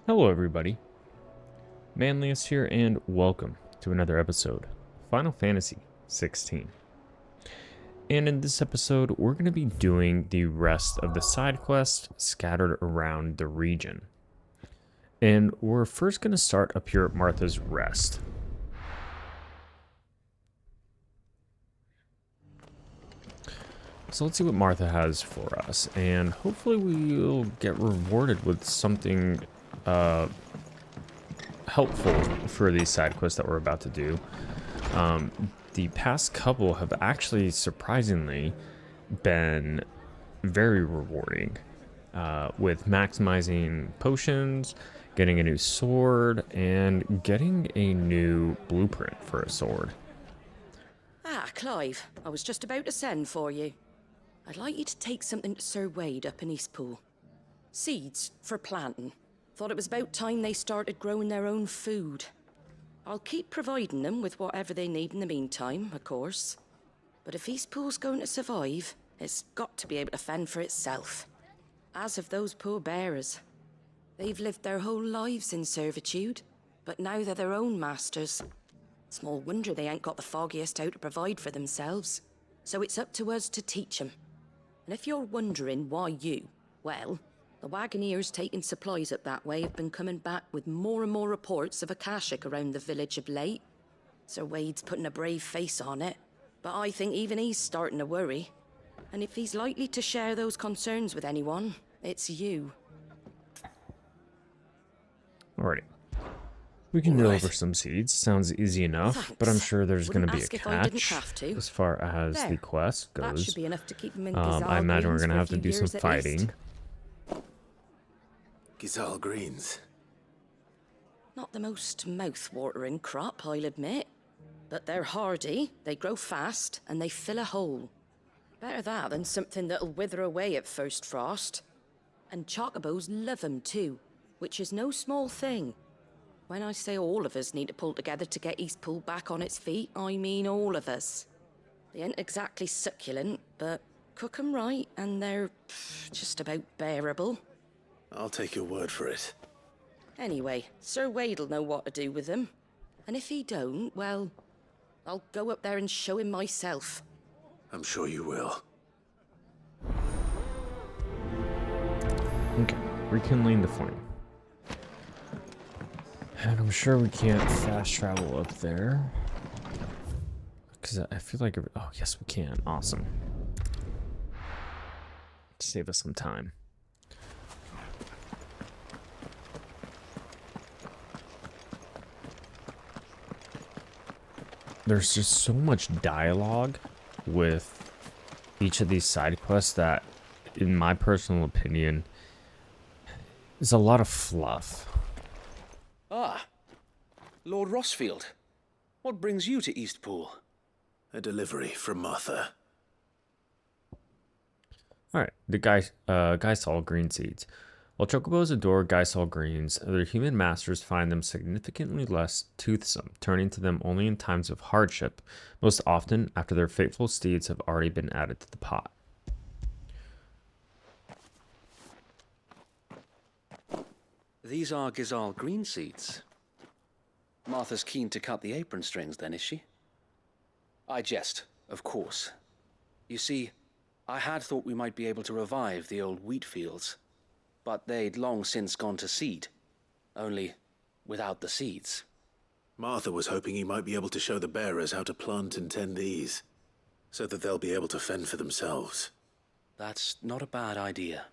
Hello everybody, Manlius here and welcome to another episode of Final Fantasy XVI. And in this episode, we're going to be doing the rest of the side quests scattered around the region. And we're first going to start up here at Martha's Rest. So let's see what Martha has for us, and hopefully we'll get rewarded with something helpful for these side quests that we're about to do. The past couple have actually surprisingly been very rewarding, with maximizing potions, getting a new sword, and getting a new blueprint for a sword. Ah, Clive, I was just about to send for you. I'd like you to take something to Sir Wade up in Eastpool. Seeds for planting. Thought it was about time they started growing their own food. I'll keep providing them with whatever they need in the meantime, of course. But if Eastpool's going to survive, it's got to be able to fend for itself. As have those poor bearers. They've lived their whole lives in servitude, but now they're their own masters. Small wonder they ain't got the foggiest how to provide for themselves. So it's up to us to teach them. And if you're wondering why well, the wagoneers taking supplies up that way have been coming back with more and more reports of Akashic around the village of late. Sir Wade's putting a brave face on it, but I think even he's starting to worry. And if he's likely to share those concerns with anyone, it's you. Alrighty. We can deliver some seeds. Sounds easy enough, Thanks. but I'm sure there's going to be a Wouldn't ask if I didn't catch have to. as far as There. the quest That goes. should be enough to keep him in I imagine we're going to have to do some fighting. Gizal Greens. Not the most mouth-watering crop, I'll admit. But they're hardy, they grow fast, and they fill a hole. Better that than something that'll wither away at first frost. And chocobos love 'em too, which is no small thing. When I say all of us need to pull together to get Eastpool back on its feet, I mean all of us. They ain't exactly succulent, but cook 'em right, and they're just about bearable. I'll take your word for it. Anyway, Sir Wade'll know what to do with them. And if he don't, well, I'll go up there and show him myself. I'm sure you will. Okay, rekindling the flame. And I'm sure we can't fast travel up there. Because I feel like... Oh, yes, we can. Awesome. Save us some time. There's just so much dialogue with each of these side quests that, in my personal opinion, is a lot of fluff. Ah, Lord Rosfield. What brings you to Eastpool? A delivery from Martha. Alright, the Geisal green seeds. While chocobos adore Geisal greens, their human masters find them significantly less toothsome, turning to them only in times of hardship, most often after their faithful steeds have already been added to the pot. These are Gizal green seeds. Martha's keen to cut the apron strings then, is she? I jest, of course. You see, I had thought we might be able to revive the old wheat fields, but they'd long since gone to seed, only without the seeds. Martha was hoping he might be able to show the bearers how to plant and tend these, so that they'll be able to fend for themselves. That's not a bad idea.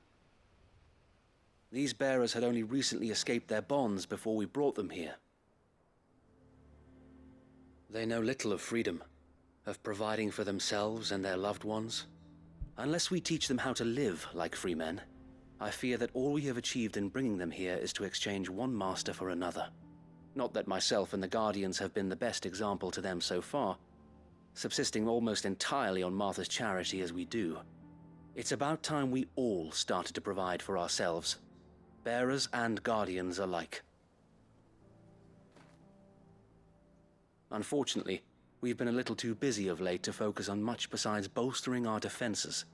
These bearers had only recently escaped their bonds before we brought them here. They know little of freedom, of providing for themselves and their loved ones. Unless we teach them how to live like free men, I fear that all we have achieved in bringing them here is to exchange one master for another. Not that myself and the Guardians have been the best example to them so far, subsisting almost entirely on Martha's charity as we do. It's about time we all started to provide for ourselves, bearers and Guardians alike. Unfortunately, we've been a little too busy of late to focus on much besides bolstering our defenses.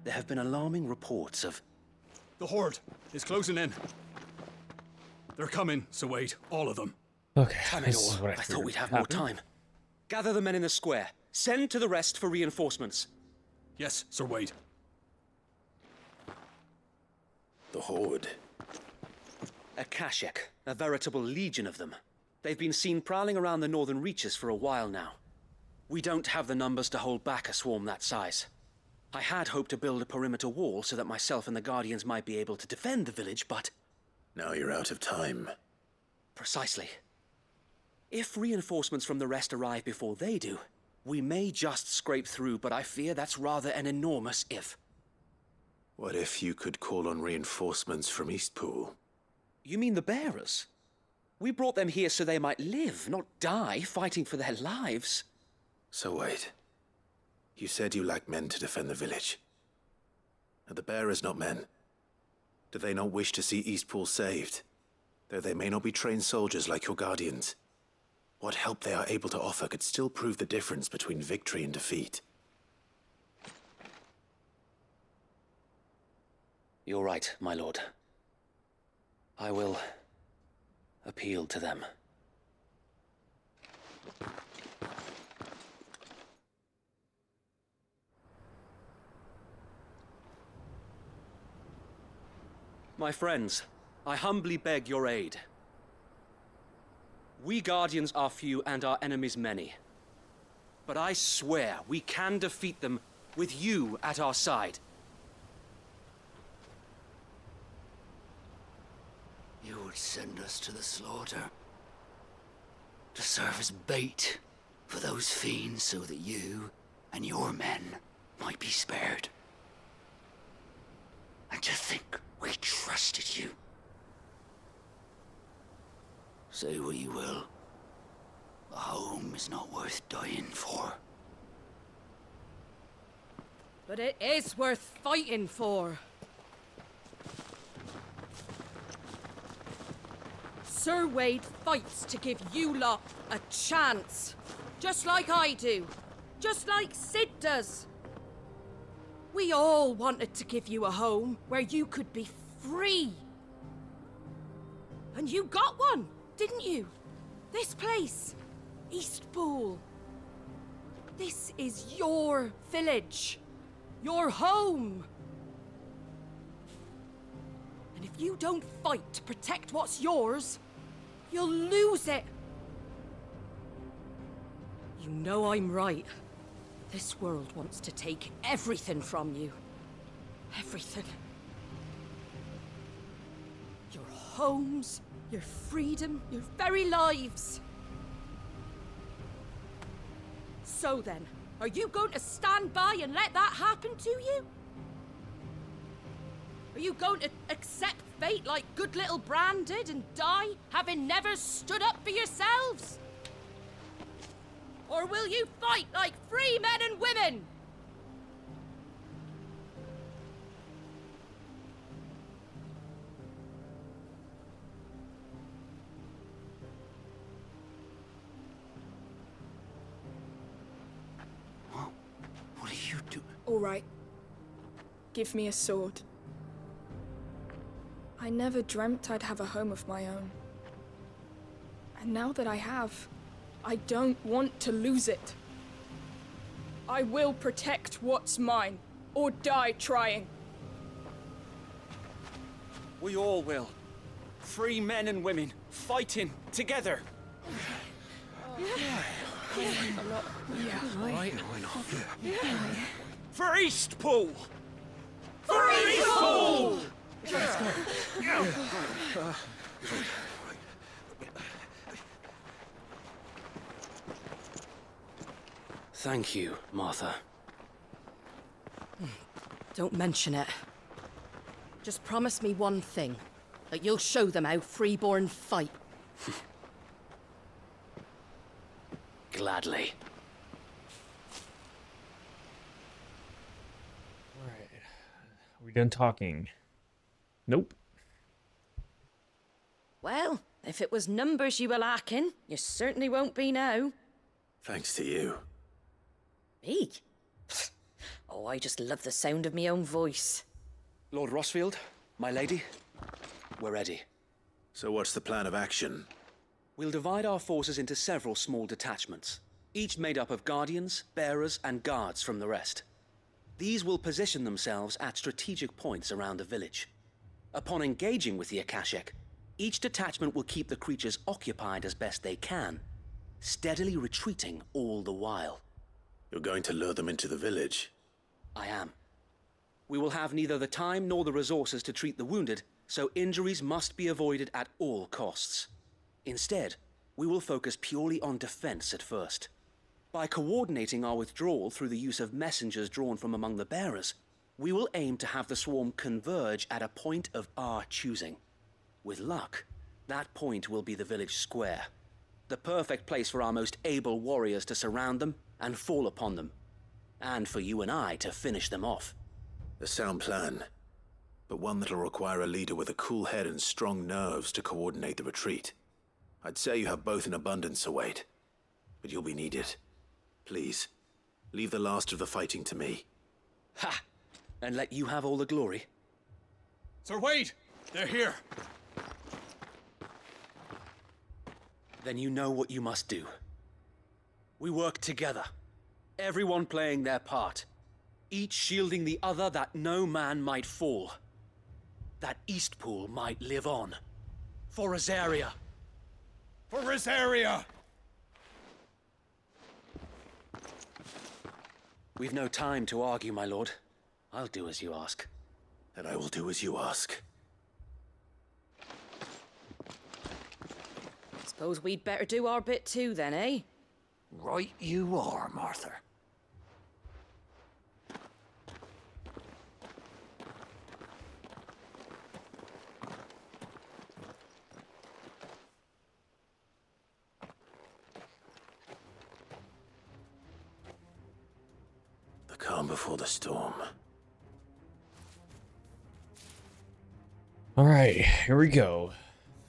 There have been alarming reports of... The Horde is closing in. They're coming, so wait, all of them. Okay, Damn it this is all. what I figured thought we'd have would more happen. time. Gather the men in the square. Send to the rest for reinforcements. Yes, Sir Wade. The Horde. A Kashek, a veritable legion of them. They've been seen prowling around the northern reaches for a while now. We don't have the numbers to hold back a swarm that size. I had hoped to build a perimeter wall so that myself and the Guardians might be able to defend the village, but... Now you're out of time. Precisely. If reinforcements from the rest arrive before they do, we may just scrape through, but I fear that's rather an enormous if. What if you could call on reinforcements from Eastpool? You mean the bearers? We brought them here so they might live, not die fighting for their lives. So wait. You said you lack men to defend the village. Are the bearers not men? Do they not wish to see Eastpool saved? Though they may not be trained soldiers like your guardians. What help they are able to offer could still prove the difference between victory and defeat. You're right, my lord. I will appeal to them. My friends, I humbly beg your aid. We Guardians are few and our enemies many. But I swear we can defeat them with you at our side. You would send us to the slaughter. To serve as bait for those fiends so that you and your men might be spared. And to think we trusted you. Say what you will. A home is not worth dying for. But it is worth fighting for. Sir Wade fights to give you lot a chance. Just like I do. Just like Sid does. We all wanted to give you a home where you could be free. And you got one, didn't you? This place, Eastpool. This is your village. Your home. And if you don't fight to protect what's yours, you'll lose it. You know I'm right. This world wants to take everything from you. Everything. Your homes, your freedom, your very lives. So then, are you going to stand by and let that happen to you? Are you going to accept fate like good little Bran did and die, having never stood up for yourselves? Or will you fight like free men and women? What are you doing? All right. Give me a sword. I never dreamt I'd have a home of my own. And now that I have, I don't want to lose it. I will protect what's mine, or die trying. We all will. Free men and women, fighting together. For Eastpool! For Eastpool! Thank you, Martha. Don't mention it. Just promise me one thing. That you'll show them how freeborn fight. Gladly. Alright. Are we done talking? Nope. Well, if it was numbers you were lacking, you certainly won't be now. Thanks to you. Me? Oh, I just love the sound of my own voice. Lord Rosfield, my lady, we're ready. So what's the plan of action? We'll divide our forces into several small detachments, each made up of guardians, bearers, and guards from the rest. These will position themselves at strategic points around the village. Upon engaging with the Akashic, each detachment will keep the creatures occupied as best they can, steadily retreating all the while. You're going to lure them into the village? I am. We will have neither the time nor the resources to treat the wounded, so injuries must be avoided at all costs. Instead, we will focus purely on defense at first. By coordinating our withdrawal through the use of messengers drawn from among the bearers, we will aim to have the swarm converge at a point of our choosing. With luck, that point will be the village square, the perfect place for our most able warriors to surround them and fall upon them, and for you and I to finish them off. A sound plan, but one that'll require a leader with a cool head and strong nerves to coordinate the retreat. I'd say you have both in abundance, Sir Wade, but you'll be needed. Please, leave the last of the fighting to me. Ha! And let you have all the glory? Sir Wade! They're here! Then you know what you must do. We work together, everyone playing their part, each shielding the other that no man might fall, that Eastpool might live on. For Rosaria! For Rosaria! We've no time to argue, my lord. I'll do as you ask. And I will do as you ask. Suppose we'd better do our bit too then, eh? Right you are, Martha. The calm before the storm. All right, here we go.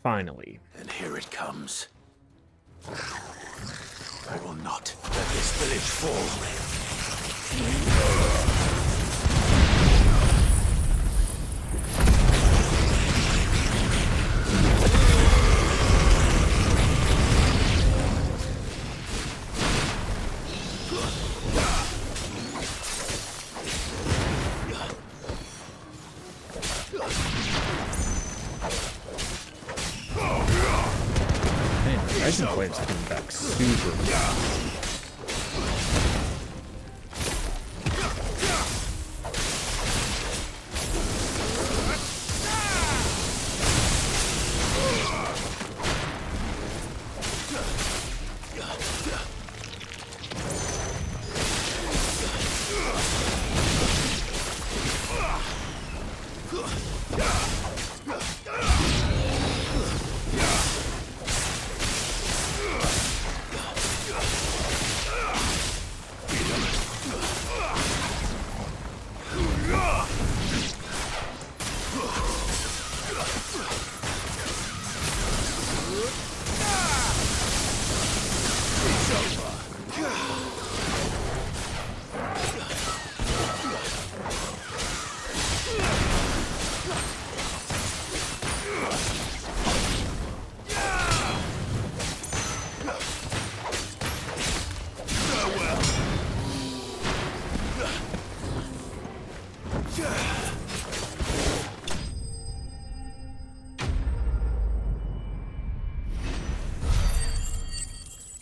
Finally. And here it comes. I will not let this village fall. Rising Flames coming back super fast.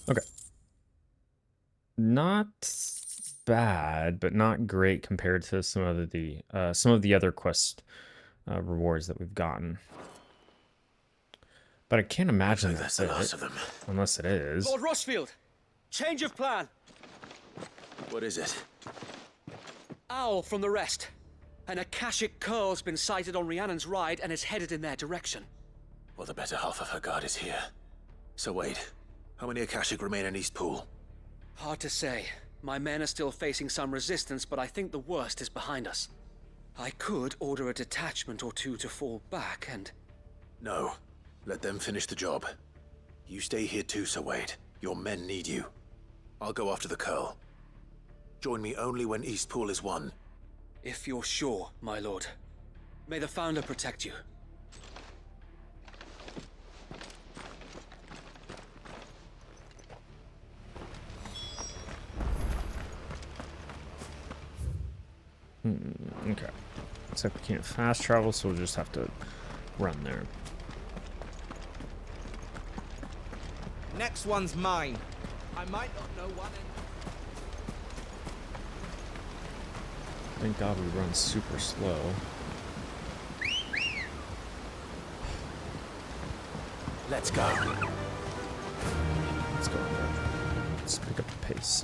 Okay. Not bad, but not great compared to some of the other quest rewards that we've gotten. But I can't imagine that's the last of them. Unless it is. Lord Rosfield! Change of plan! What is it? Owl from the rest. An Akashic curl's been sighted on Rhiannon's ride and is headed in their direction. Well, the better half of her guard is here. So wait, how many Akashic remain in Eastpool? Hard to say. My men are still facing some resistance, but I think the worst is behind us. I could order a detachment or two to fall back and... No. Let them finish the job. You stay here too, Sir Wade. Your men need you. I'll go after the Curl. Join me only when Eastpool is won. If you're sure, my lord. May the Founder protect you. Okay. Looks like we can't fast travel, so we'll just have to run there. Next one's mine. I might not know one. Thank God we run super slow. Let's go. Let's go. Let's pick up the pace.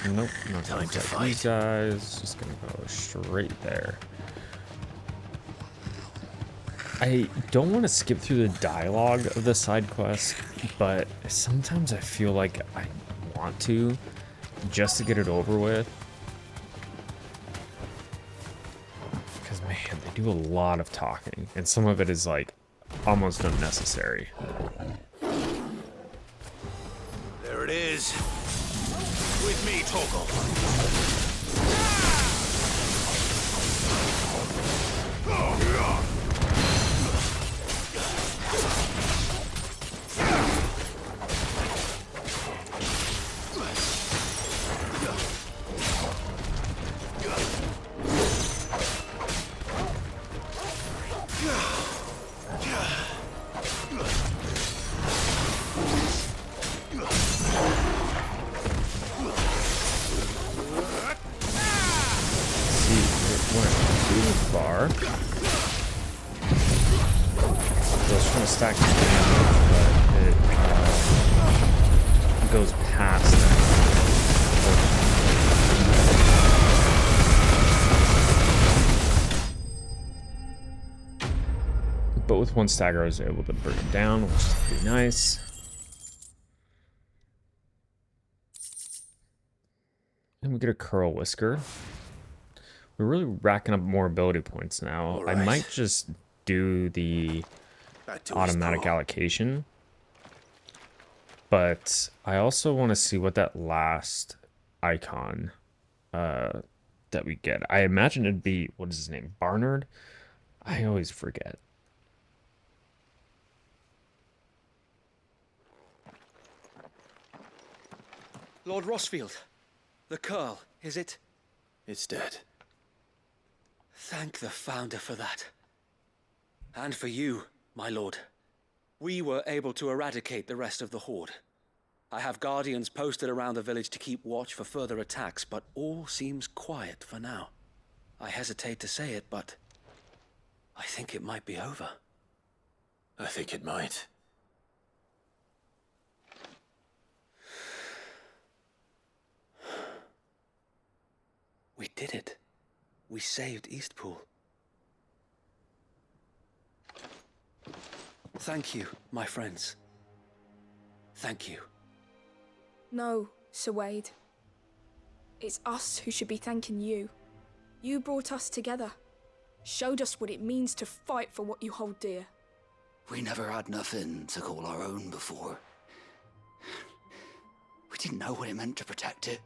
Nope, not going to fight these guys. Just gonna go straight there. I don't want to skip through the dialogue of the side quest, but sometimes I feel like I want to, just to get it over with. Because man, they do a lot of talking, and some of it is like almost unnecessary. There it is. With me, Torgal. Stack damage, but it goes past that. But with one stagger, I was able to bring it down, which is pretty nice. And we get a curl whisker. We're really racking up more ability points now. Right. I might just do the automatic allocation, but I also want to see what that last icon that we get. I imagine it'd be, what is his name, Barnard? I always forget. Lord Rosfield, the curl, is it? It's dead. Thank the Founder for that. And for you, my lord. We were able to eradicate the rest of the Horde. I have guardians posted around the village to keep watch for further attacks, but all seems quiet for now. I hesitate to say it, but I think it might be over. I think it might. We did it. We saved Eastpool. Thank you, my friends. Thank you. No, Sir Wade. It's us who should be thanking you. You brought us together. Showed us what it means to fight for what you hold dear. We never had nothing to call our own before. We didn't know what it meant to protect it,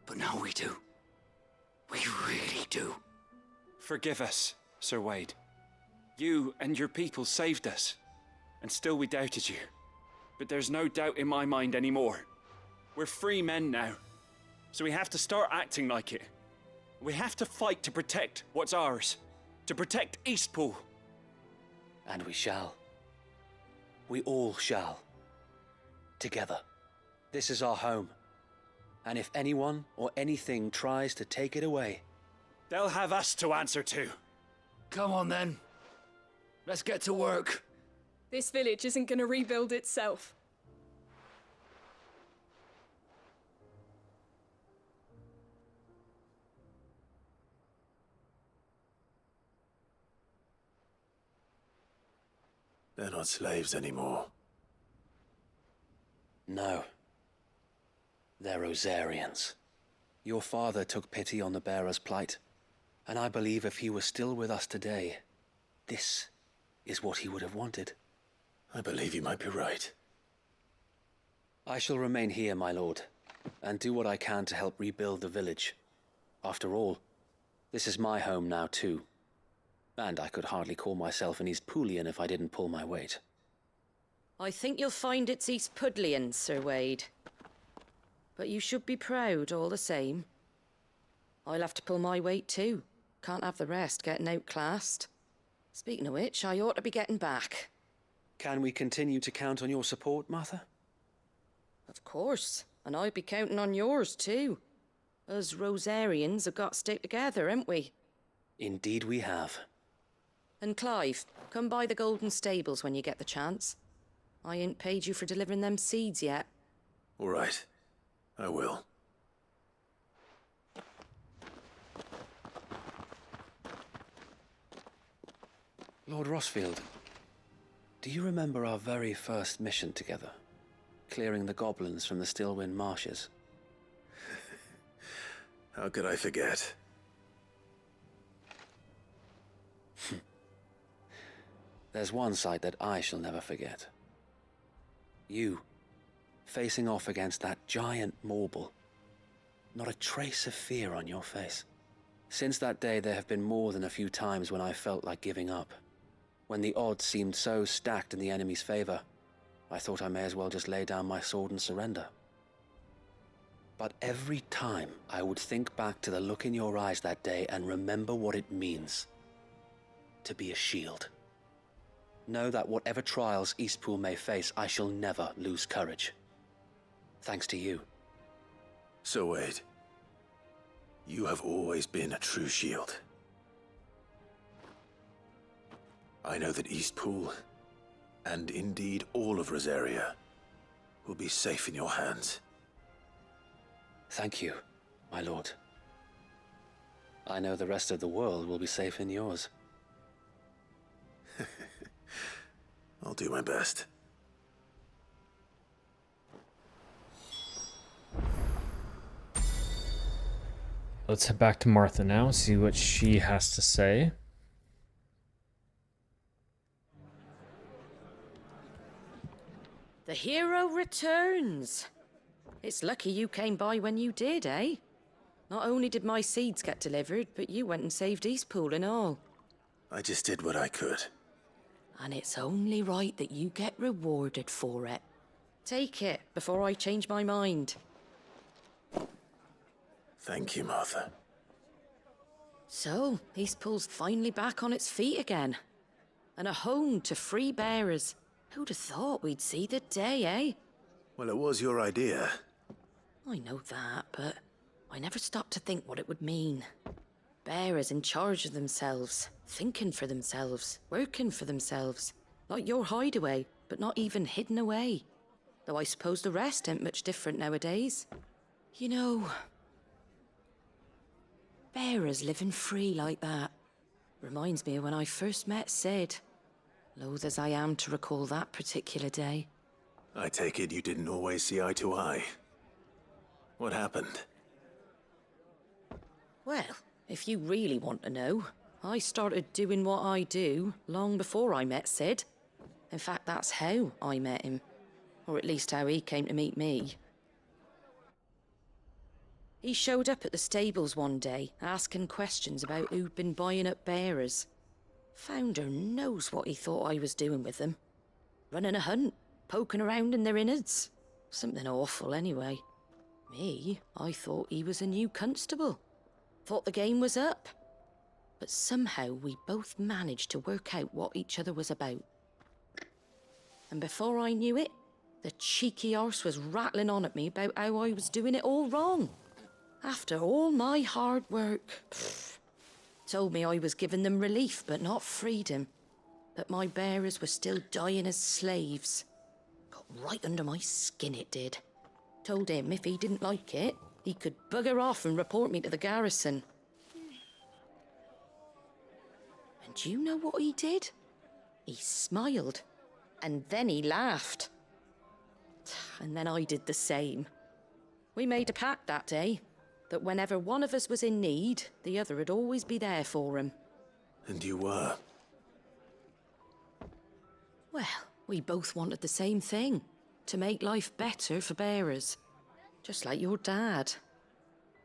but now we do. We really do. Forgive us, Sir Wade. You and your people saved us, and still we doubted you. But there's no doubt in my mind anymore. We're free men now, so we have to start acting like it. We have to fight to protect what's ours, to protect Eastpool. And we shall. We all shall. Together. This is our home. And if anyone or anything tries to take it away, they'll have us to answer to. Come on then. Let's get to work. This village isn't gonna rebuild itself. They're not slaves anymore. no. They're Rosarians. Your father took pity on the bearer's plight, and I believe if he were still with us today, this is what he would have wanted. I believe you might be right. I shall remain here, my lord, and do what I can to help rebuild the village. After all, this is my home now too, and I could hardly call myself an Eastpoolian if I didn't pull my weight. I think you'll find it's East Pudlian, Sir Wade. But you should be proud all the same. I'll have to pull my weight too. Can't have the rest getting outclassed. Speaking of which, I ought to be getting back. Can we continue to count on your support, Martha? Of course, and I'd be counting on yours too. Us Rosarians have got to stick together, haven't we? Indeed we have. And Clive, come by the Golden Stables when you get the chance. I ain't paid you for delivering them seeds yet. All right. I will. Lord Rosfield, do you remember our very first mission together? Clearing the goblins from the Stillwind marshes? How could I forget? There's one sight that I shall never forget. You, facing off against that giant Morble. Not a trace of fear on your face. Since that day, there have been more than a few times when I felt like giving up. When the odds seemed so stacked in the enemy's favor, I thought I may as well just lay down my sword and surrender. But every time I would think back to the look in your eyes that day and remember what it means to be a shield. Know that whatever trials Eastpool may face, I shall never lose courage. Thanks to you. So Wade, you have always been a true shield. I know that Eastpool, and indeed all of Rosaria, will be safe in your hands. Thank you, my lord. I know the rest of the world will be safe in yours. I'll do my best. Let's head back to Martha now, see what she has to say. The hero returns. It's lucky you came by when you did, eh? Not only did my seeds get delivered, but you went and saved Eastpool and all. I just did what I could. And it's only right that you get rewarded for it. Take it before I change my mind. Thank you, Martha. So, Eastpool's finally back on its feet again. And a home to free bearers. Who'd have thought we'd see the day, eh? Well, it was your idea. I know that, but I never stopped to think what it would mean. Bearers in charge of themselves, thinking for themselves, working for themselves. Like your hideaway, but not even hidden away. Though I suppose the rest ain't much different nowadays. You know, bearers living free like that reminds me of when I first met Sid. Loath as I am to recall that particular day. I take it you didn't always see eye to eye. What happened? Well, if you really want to know, I started doing what I do long before I met Sid. In fact, that's how I met him. Or at least how he came to meet me. He showed up at the stables one day, asking questions about who'd been buying up bearers. Founder knows what he thought I was doing with them. Running a hunt, poking around in their innards. Something awful anyway. Me, I thought he was a new constable. Thought the game was up. But somehow we both managed to work out what each other was about. And before I knew it, the cheeky arse was rattling on at me about how I was doing it all wrong. After all my hard work. Told me I was giving them relief, but not freedom. That my bearers were still dying as slaves. Got right under my skin, it did. Told him if he didn't like it, he could bugger off and report me to the garrison. And do you know what he did? He smiled. And then he laughed. And then I did the same. We made a pact that day, that whenever one of us was in need, the other would always be there for him. And you were? Well, we both wanted the same thing. To make life better for bearers. Just like your dad.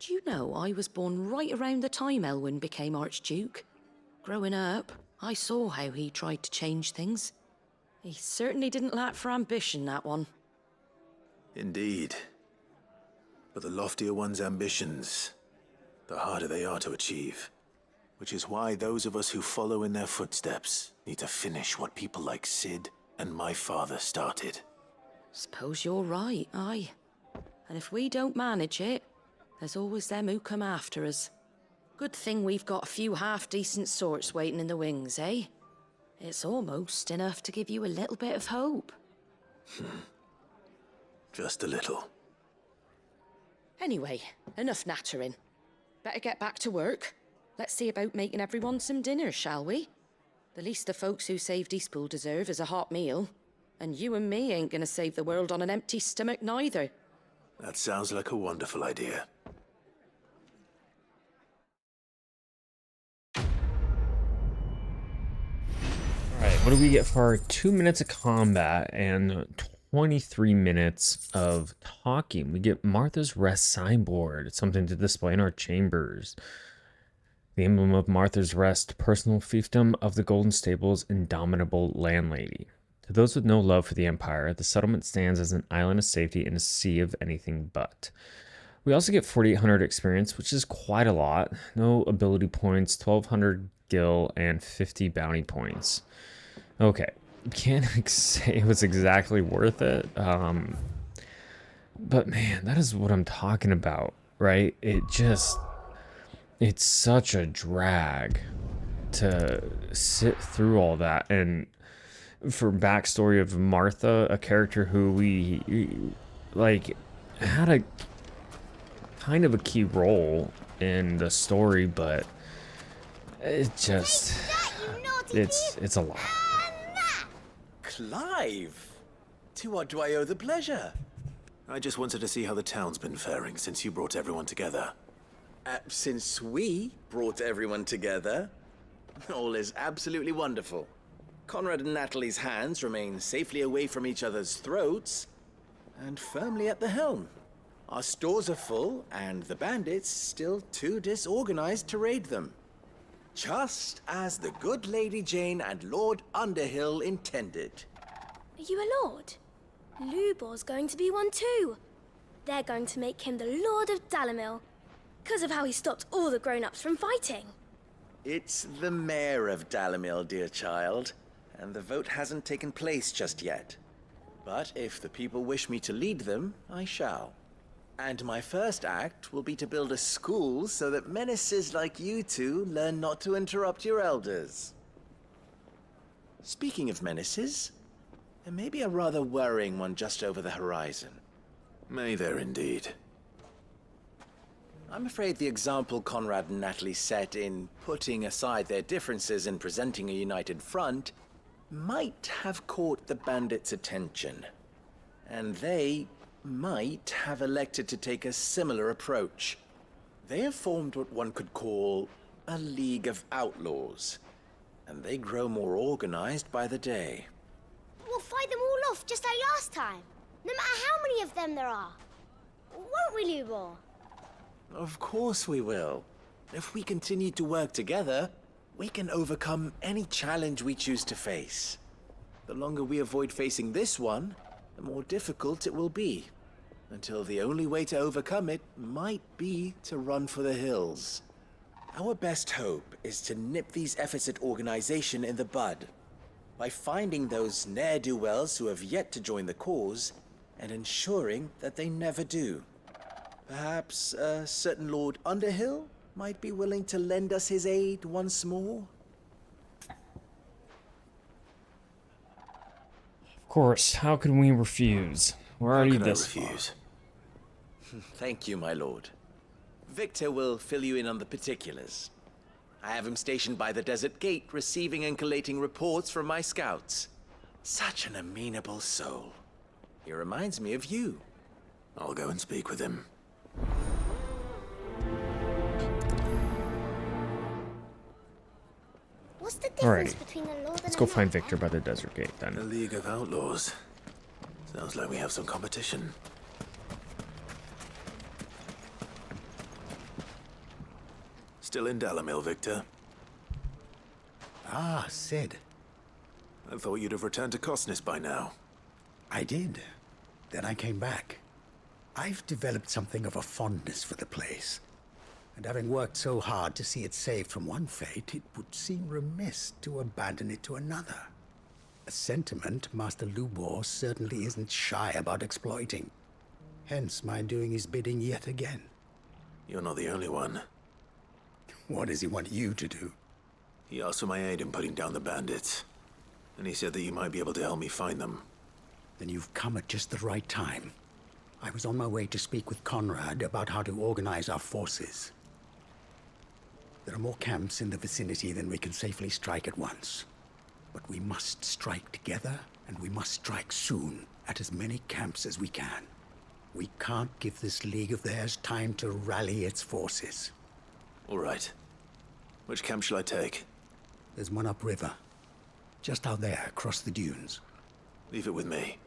Do you know I was born right around the time Elwyn became Archduke? Growing up, I saw how he tried to change things. He certainly didn't lack for ambition, that one. Indeed. But the loftier one's ambitions, the harder they are to achieve. Which is why those of us who follow in their footsteps need to finish what people like Sid and my father started. Suppose you're right, aye. And if we don't manage it, there's always them who come after us. Good thing we've got a few half-decent sorts waiting in the wings, eh? It's almost enough to give you a little bit of hope. Just a little. Anyway, enough nattering. Better get back to work. Let's see about making everyone some dinner, shall we? The least the folks who saved Eastpool deserve is a hot meal. And you and me ain't gonna save the world on an empty stomach neither. That sounds like a wonderful idea. Alright, what do we get for our 2 minutes of combat and 23 minutes of talking? We get Martha's Rest signboard. It's something to display in our chambers. The emblem of Martha's Rest, personal fiefdom of the Golden Stable's indomitable landlady. To those with no love for the Empire, the settlement stands as an island of safety in a sea of anything but. We also get 4,800 experience, which is quite a lot. No ability points, 1,200 gil, and 50 bounty points. Okay, can't say it was exactly worth it. But man, that is what I'm talking about, right? It's such a drag to sit through all that. And for backstory of Martha, a character who we like had a kind of a key role in the story, but it just it's a lot. Clive! To what do I owe the pleasure? I just wanted to see how the town's been faring since you brought everyone together. Since we brought everyone together, all is absolutely wonderful. Conrad and Natalie's hands remain safely away from each other's throats, and firmly at the helm. Our stores are full, and the bandits still too disorganized to raid them. Just as the good Lady Jane and Lord Underhill intended. Are you a lord? Lubor's going to be one too. They're going to make him the Lord of Dalamil, because of how he stopped all the grown-ups from fighting. It's the mayor of Dalamil, dear child, and the vote hasn't taken place just yet. But if the people wish me to lead them, I shall. And my first act will be to build a school so that menaces like you two learn not to interrupt your elders. Speaking of menaces, there may be a rather worrying one just over the horizon. May there indeed. I'm afraid the example Conrad and Natalie set in putting aside their differences and presenting a united front might have caught the bandits' attention. And they might have elected to take a similar approach. They have formed what one could call a League of Outlaws, and they grow more organized by the day. We'll fight them all off just like last time, no matter how many of them there are. Won't we, Lubor? Of course we will. If we continue to work together, we can overcome any challenge we choose to face. The longer we avoid facing this one, the more difficult it will be. Until the only way to overcome it might be to run for the hills. Our best hope is to nip these efforts at organization in the bud, by finding those ne'er-do-wells who have yet to join the cause, and ensuring that they never do. Perhaps a certain Lord Underhill might be willing to lend us his aid once more? Of course, how could we refuse? We're already this far. Thank you, my lord. Victor will fill you in on the particulars. I have him stationed by the desert gate, receiving and collating reports from my scouts. Such an amenable soul. He reminds me of you. I'll go and speak with him. What's the difference Alrighty. between a lord and Let's a go find knight, Victor by the desert gate A then. League of Outlaws. Sounds like we have some competition. Still in Dalamil, Victor? Ah, Sid. I thought you'd have returned to Cosnes by now. I did. Then I came back. I've developed something of a fondness for the place. And having worked so hard to see it saved from one fate, it would seem remiss to abandon it to another. A sentiment Master Lubor certainly isn't shy about exploiting. Hence my doing his bidding yet again. You're not the only one. What does he want you to do? He asked for my aid in putting down the bandits. And he said that you might be able to help me find them. Then you've come at just the right time. I was on my way to speak with Conrad about how to organize our forces. There are more camps in the vicinity than we can safely strike at once. But we must strike together, and we must strike soon at as many camps as we can. We can't give this league of theirs time to rally its forces. All right. Which camp shall I take? There's one upriver. Just out there, across the dunes. Leave it with me.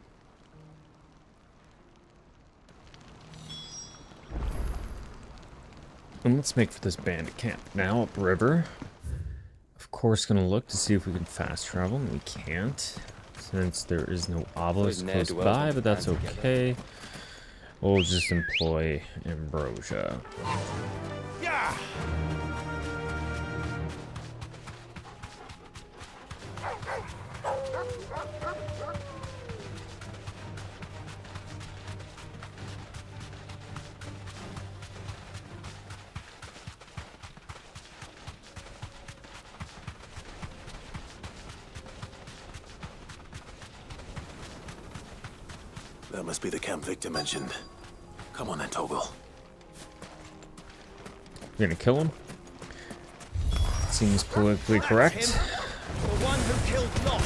And let's make for this bandit camp. Now upriver. Of course, gonna look to see if we can fast travel, and we can't. Since there is no obelisk close by, but that's okay. We'll just employ ambrosia. Yeah! That must be the camp Victor mentioned. Come on then, Toggle. You're gonna kill him? Seems politically correct. The one who killed Locke.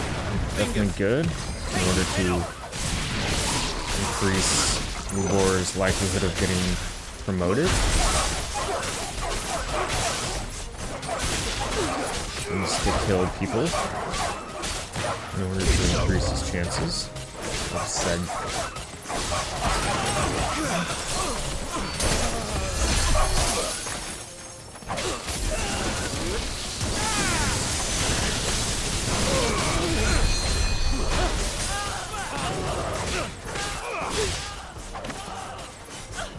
Definitely good in order to increase Lubor's likelihood of getting promoted. He needs to kill people in order to increase his chances of said.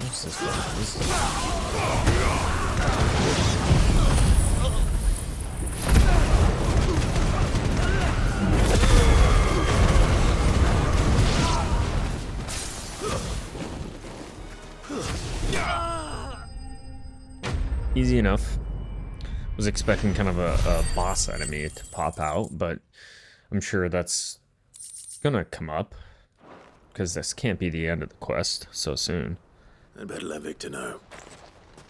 What's this one? This is... Easy enough. Was expecting kind of a boss enemy to pop out, but I'm sure that's gonna come up. Because this can't be the end of the quest so soon. I'd better let Victor know.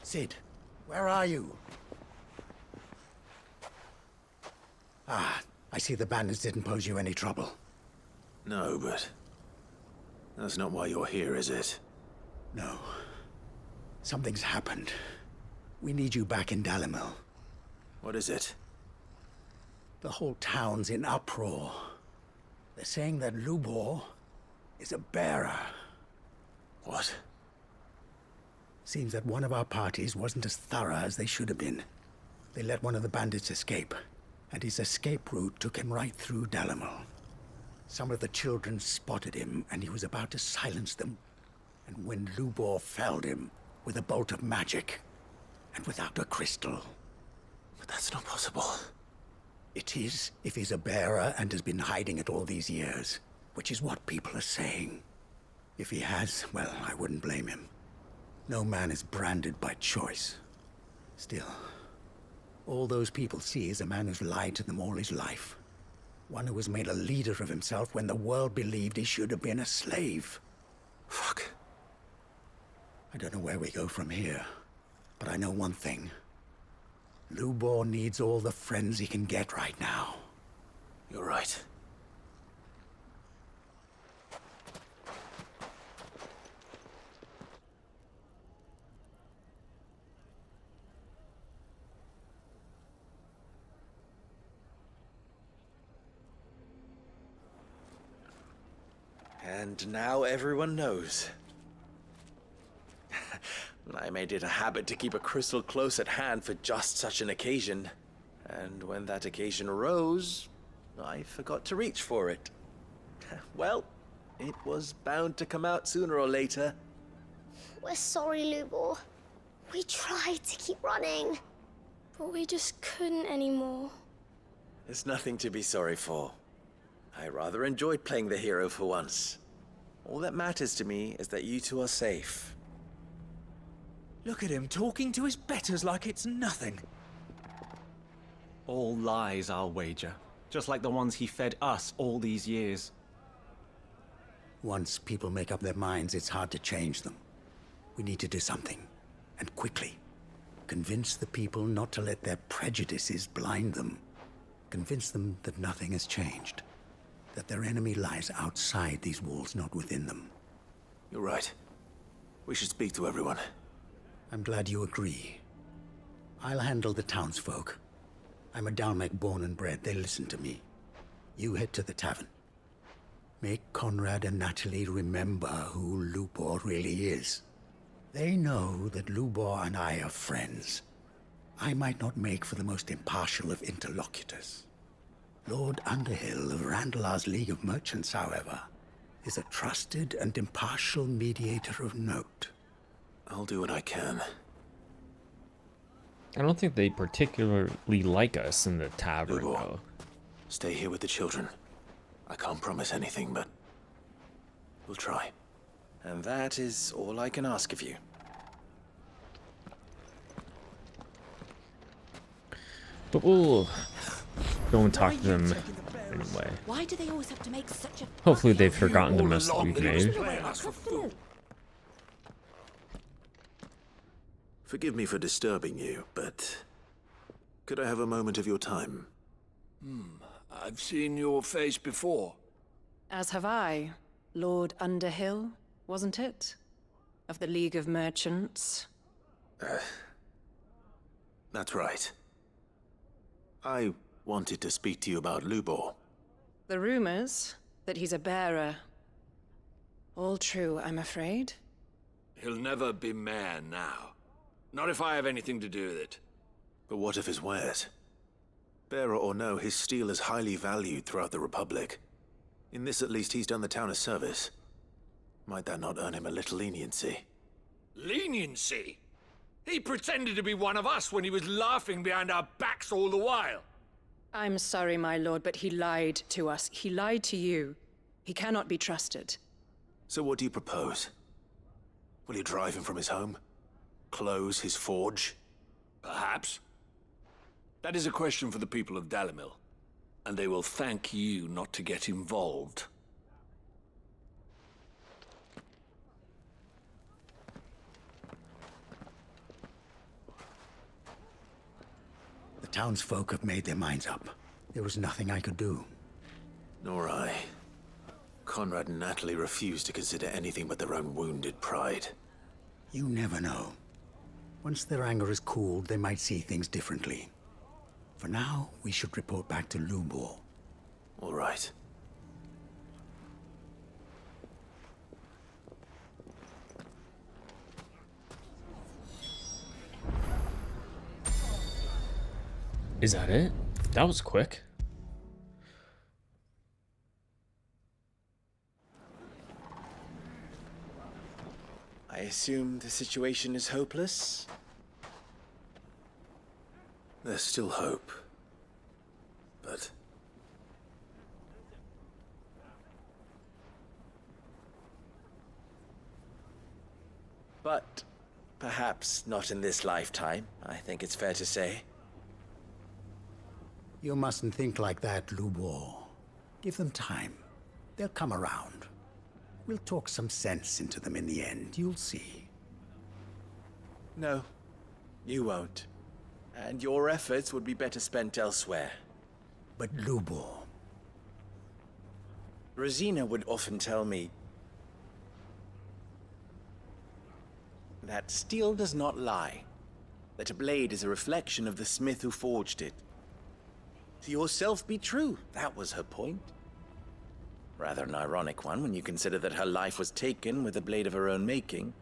Sid, where are you? Ah, I see the bandits didn't pose you any trouble. No, but... that's not why you're here, is it? No. Something's happened. We need you back in Dalimil. What is it? The whole town's in uproar. They're saying that Lubor is a bearer. What? Seems that one of our parties wasn't as thorough as they should have been. They let one of the bandits escape, and his escape route took him right through Dalimil. Some of the children spotted him, and he was about to silence them. And when Lubor felled him with a bolt of magic, and without a crystal. But that's not possible. It is, if he's a bearer and has been hiding it all these years, which is what people are saying. If he has, well, I wouldn't blame him. No man is branded by choice. Still, all those people see is a man who's lied to them all his life. One who was made a leader of himself when the world believed he should have been a slave. Fuck. I don't know where we go from here, but I know one thing. Lubor needs all the friends he can get right now. You're right. And now everyone knows. I made it a habit to keep a crystal close at hand for just such an occasion. And when that occasion arose, I forgot to reach for it. Well, it was bound to come out sooner or later. We're sorry, Lubor. We tried to keep running, but we just couldn't anymore. There's nothing to be sorry for. I rather enjoyed playing the hero for once. All that matters to me is that you two are safe. Look at him talking to his betters like it's nothing. All lies, I'll wager. Just like the ones he fed us all these years. Once people make up their minds, it's hard to change them. We need to do something, and quickly. Convince the people not to let their prejudices blind them. Convince them that nothing has changed. That their enemy lies outside these walls, not within them. You're right. We should speak to everyone. I'm glad you agree. I'll handle the townsfolk. I'm a Dalmec born and bred. They listen to me. You head to the tavern. Make Conrad and Natalie remember who Lubor really is. They know that Lubor and I are friends. I might not make for the most impartial of interlocutors. Lord Underhill of Randalar's League of Merchants, however, is a trusted and impartial mediator of note. I'll do what I can. I don't think they particularly like us in the tavern, Lubor, though. stay here with the children. I can't promise anything, but we'll try. And that is all I can ask of you. But we'll go and talk to them anyway. Why do they always have to make such a... Hopefully they've forgotten the mess that we've made. Forgive me for disturbing you, but could I have a moment of your time? I've seen your face before. As have I. Lord Underhill, wasn't it? Of the League of Merchants. That's right. I wanted to speak to you about Lubor. The rumors that he's a bearer. All true, I'm afraid. He'll never be mayor now. Not if I have anything to do with it. But what of his wares? Bearer or no, his steel is highly valued throughout the Republic. In this at least he's done the town a service. Might that not earn him a little leniency? Leniency? He pretended to be one of us when he was laughing behind our backs all the while. I'm sorry, my lord, but he lied to us. He lied to you. He cannot be trusted. So what do you propose? Will you drive him from his home? Close his forge? Perhaps. That is a question for the people of Dalimil. And they will thank you not to get involved. The townsfolk have made their minds up. There was nothing I could do. Nor I. Conrad and Natalie refused to consider anything but their own wounded pride. You never know. Once their anger is cooled, they might see things differently. For now, we should report back to Lubor. All right. Is that it? That was quick. I assume the situation is hopeless? There's still hope. But... But perhaps not in this lifetime, I think it's fair to say. You mustn't think like that, Lubor. Give them time. They'll come around. We'll talk some sense into them in the end, you'll see. No, you won't. And your efforts would be better spent elsewhere. But Lubor... Rosina would often tell me that steel does not lie. That a blade is a reflection of the smith who forged it. To yourself be true, that was her point. Rather an ironic one when you consider that her life was taken with a blade of her own making.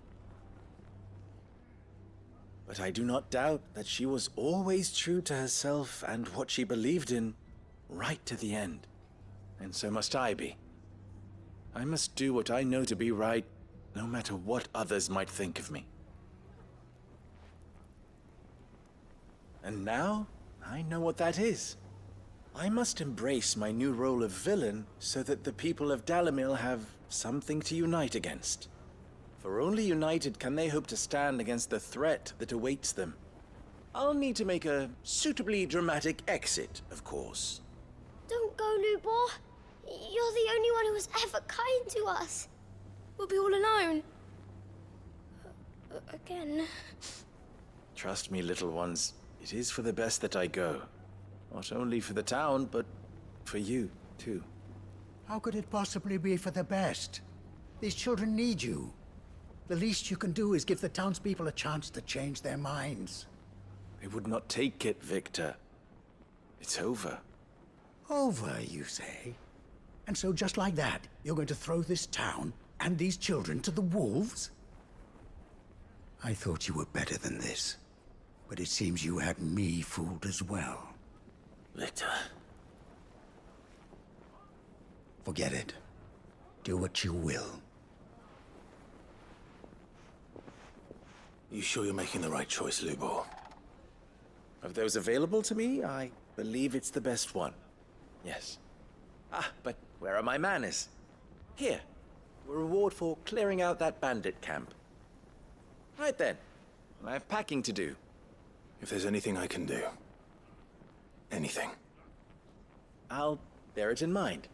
But I do not doubt that she was always true to herself and what she believed in, right to the end. And so must I be. I must do what I know to be right, no matter what others might think of me. And now, I know what that is. I must embrace my new role of villain so that the people of Dalimil have something to unite against. For only united can they hope to stand against the threat that awaits them. I'll need to make a suitably dramatic exit, of course. Don't go, Lubor. You're the only one who was ever kind to us. We'll be all alone. Again. Trust me, little ones. It is for the best that I go. Not only for the town, but for you, too. How could it possibly be for the best? These children need you. The least you can do is give the townspeople a chance to change their minds. They would not take it, Victor. It's over. Over, you say? And so just like that, you're going to throw this town and these children to the wolves? I thought you were better than this. But it seems you had me fooled as well. Victor. Forget it. Do what you will. You sure you're making the right choice, Lubor? Of those available to me, I believe it's the best one. Yes. Ah, but where are my manners? Here. A reward for clearing out that bandit camp. Right then. I have packing to do. If there's anything I can do. Anything. I'll bear it in mind.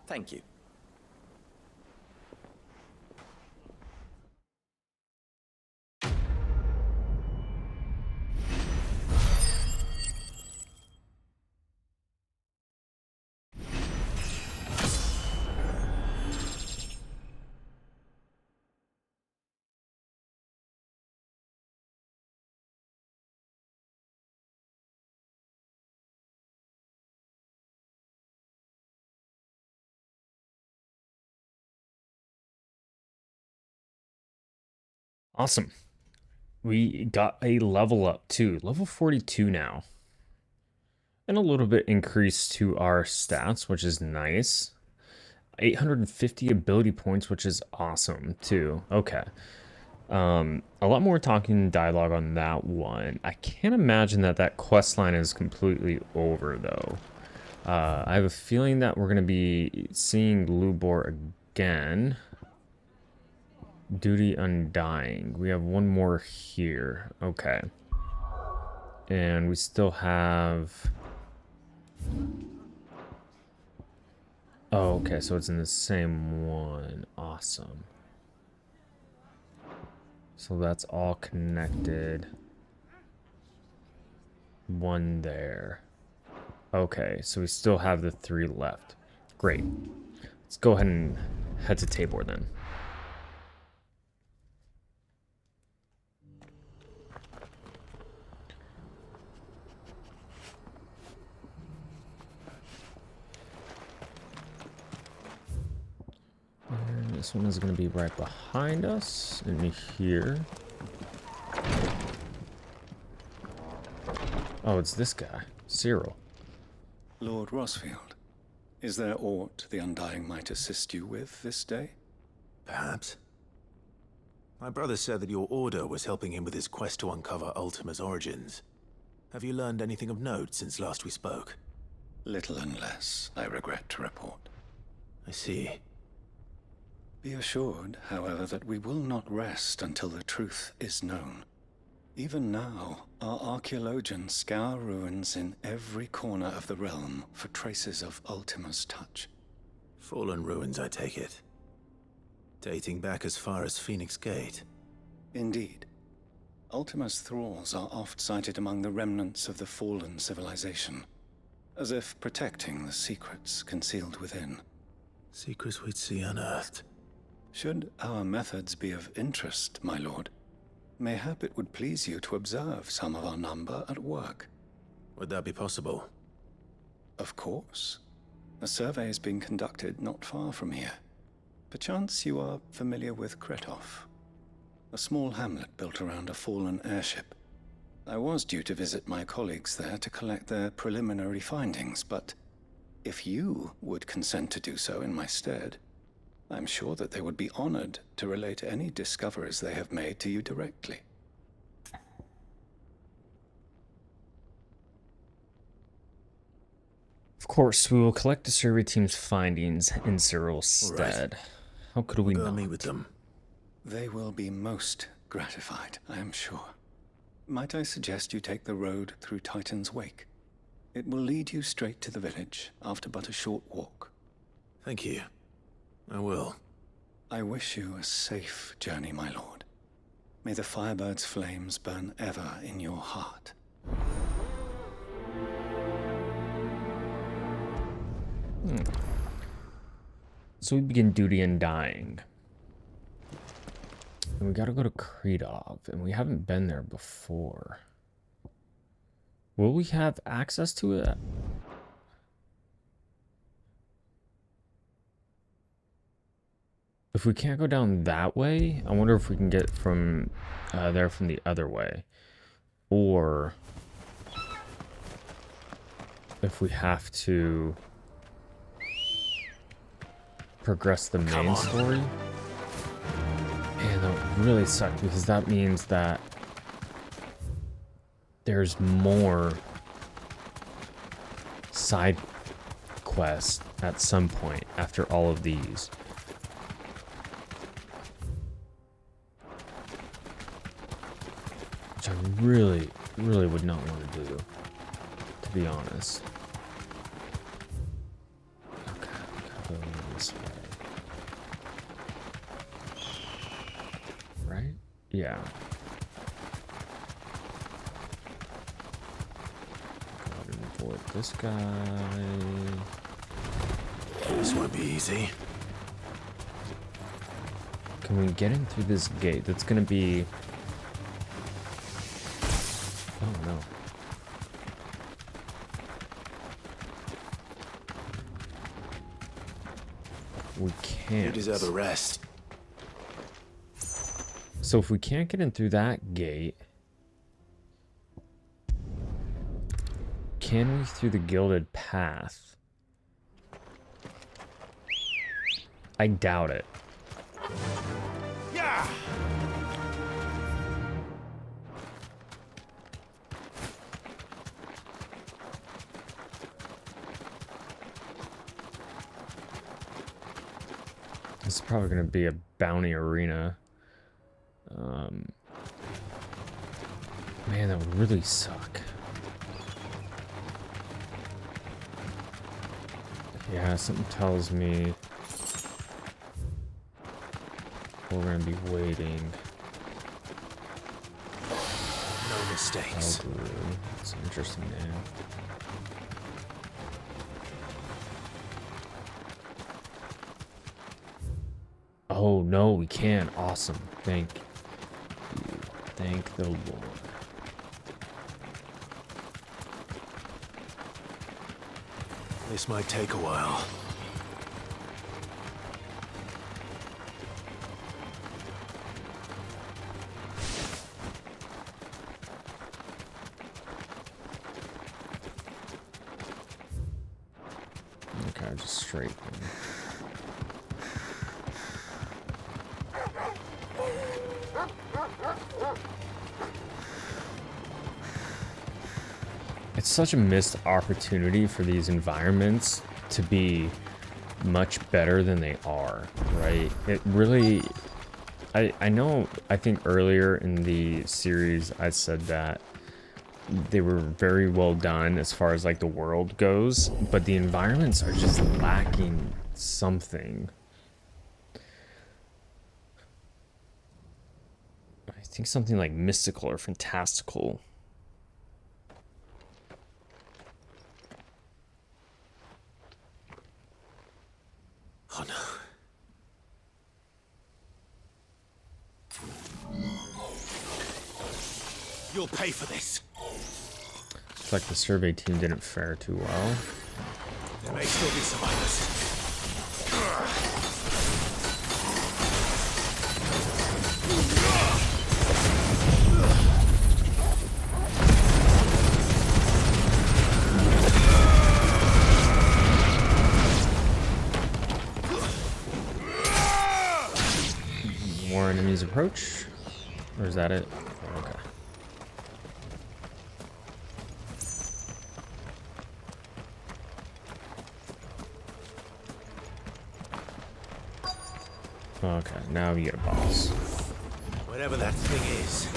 Thank you. Awesome. We got a level up too. Level 42 now. And a little bit increase to our stats, which is nice. 850 ability points, which is awesome too. Okay. A lot more talking dialogue on that one. I can't imagine that that quest line is completely over though. I have a feeling that we're going to be seeing Lubor again. Duty Undying. We have one more here. Okay. And we still have... Oh, okay. So it's in the same one. Awesome. So that's all connected. One there. Okay. So we still have the 3 left. Great. Let's go ahead and head to Tabor then. And this one is going to be right behind us in here. Oh, it's this guy, Cyril. Lord Rosfield, is there aught the Undying might assist you with this day? Perhaps. My brother said that your order was helping him with his quest to uncover Ultima's origins. Have you learned anything of note since last we spoke? Little unless, I regret to report. I see. Be assured, however, that we will not rest until the truth is known. Even now, our archaeologians scour ruins in every corner of the realm for traces of Ultima's touch. Fallen ruins, I take it. Dating back as far as Phoenix Gate. Indeed. Ultima's thralls are oft sighted among the remnants of the fallen civilization, as if protecting the secrets concealed within. Secrets we'd see unearthed. Should our methods be of interest, my lord, mayhap it would please you to observe some of our number at work. Would that be possible? Of course. A survey is being conducted not far from here. Perchance you are familiar with Kretov, a small hamlet built around a fallen airship. I was due to visit my colleagues there to collect their preliminary findings, but If you would consent to do so in my stead, I'm sure that they would be honored to relate any discoveries they have made to you directly. Of course, we will collect the survey team's findings in Cyril's stead. Right. How could we Go not? meet with them. They will be most gratified, I am sure. Might I suggest you take the road through Titan's Wake? It will lead you straight to the village after but a short walk. Thank you. I will. I wish you a safe journey, my lord. May the Firebird's flames burn ever in your heart. So we begin duty and dying. And we gotta go to Kredov, and we haven't been there before. Will we have access to it? If we can't go down that way, I wonder if we can get from there from the other way. Or if we have to progress the main story. Man, that would really suck, because that means that there's more side quests at some point after all of these. Which I really, really would not want to do, to be honest. Okay, I'll go this way. Right? Yeah. Go ahead and avoid this guy. This won't be easy. Can we get in through this gate? That's gonna be... Oh no. We can't. You deserve a rest. So if we can't get in through that gate, can we through the Gilded Path? I doubt it. Yeah. This is probably going to be a bounty arena. Man, that would really suck. Yeah, something tells me we're gonna be waiting. No mistakes. That's an interesting name. Oh no, we can. Awesome. Thank you. Thank the Lord. This might take a while. Okay, just straight. It's such a missed opportunity for these environments to be much better than they are, right? It really... I know, I think earlier in the series I said that they were very well done as far as like the world goes, but the environments are just lacking something. I think something like mystical or fantastical. Oh no. You'll pay for this. Looks like the survey team didn't fare too well. There may still be survivors. Enemies approach. Or is that it? Okay. Okay, now you get a boss. Whatever that thing is,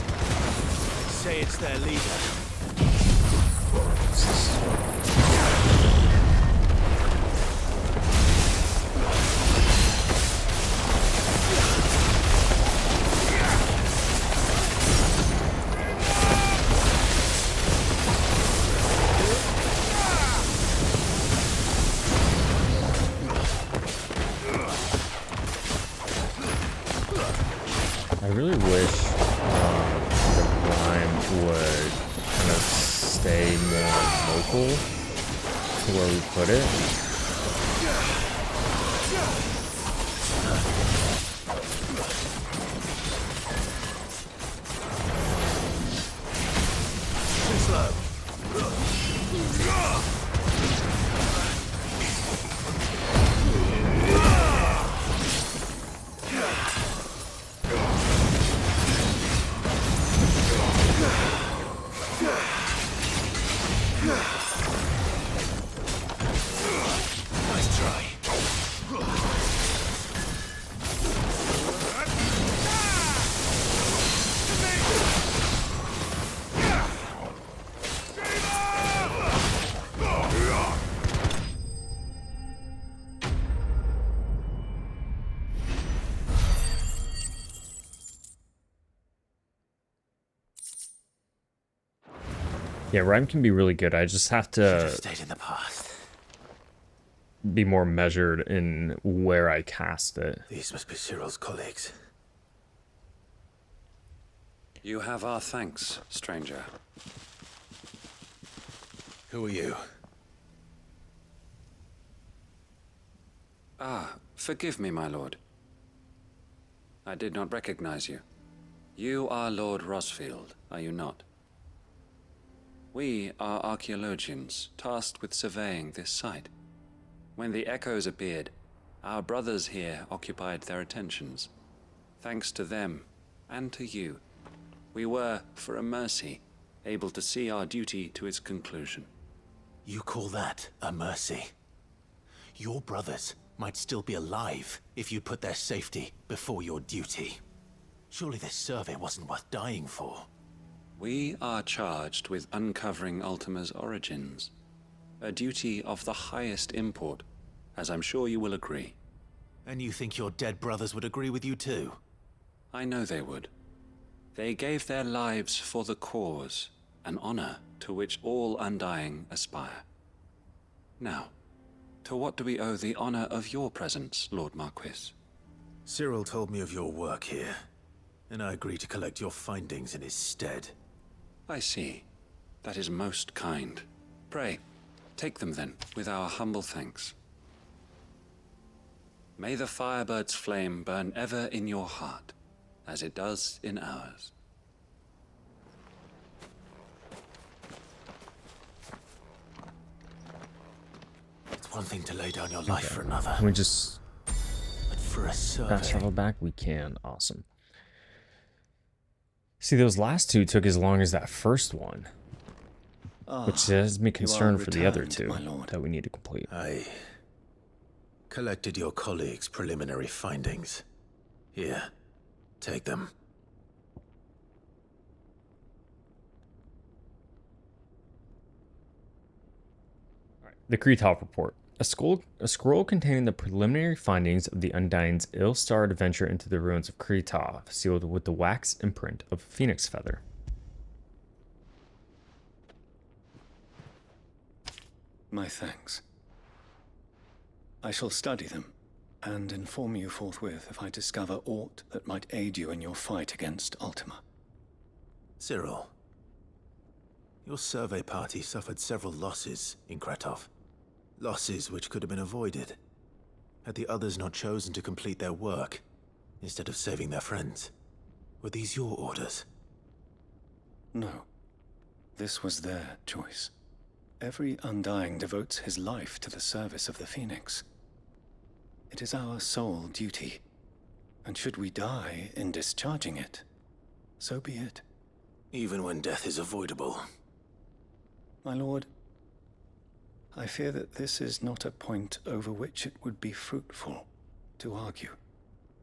say it's their leader. I really wish the Grime would kind of stay more local to where we put it. Yeah, Rhyme can be really good. I just have to Stayed in the past. be more measured in where I cast it. These must be Cyril's colleagues. You have our thanks, stranger. Who are you? Ah, forgive me, my lord. I did not recognize you. You are Lord Rosfield, are you not? We are archaeologians, tasked with surveying this site. When the echoes appeared, our brothers here occupied their attentions. Thanks to them, and to you, we were, for a mercy, able to see our duty to its conclusion. You call that a mercy? Your brothers might still be alive if you put their safety before your duty. Surely this survey wasn't worth dying for. We are charged with uncovering Ultima's origins, a duty of the highest import, as I'm sure you will agree. And you think your dead brothers would agree with you too? I know they would. They gave their lives for the cause, an honor to which all Undying aspire. Now, to what do we owe the honor of your presence, Lord Marquis? Cyril told me of your work here, and I agreed to collect your findings in his stead. I see. That is most kind. Pray, take them then, with our humble thanks. May the Firebird's flame burn ever in your heart, as it does in ours. It's one thing to lay down your life for another. Can we just But for a survey... fast travel back? We can. Awesome. See, those last two took as long as that first one. Which has me concerned for the other two that we need to complete. I collected your colleagues' preliminary findings. Here, take them. The Kretov Report. A scroll containing the preliminary findings of the Undying's ill-starred venture into the ruins of Kretov, sealed with the wax imprint of a phoenix feather. My thanks. I shall study them, and inform you forthwith if I discover aught that might aid you in your fight against Ultima. Cyril, your survey party suffered several losses in Kretov. Losses which could have been avoided, had the others not chosen to complete their work, instead of saving their friends. Were these your orders? No. This was their choice. Every Undying devotes his life to the service of the Phoenix. It is our sole duty. And should we die in discharging it, so be it. Even when death is avoidable. My lord, I fear that this is not a point over which it would be fruitful to argue.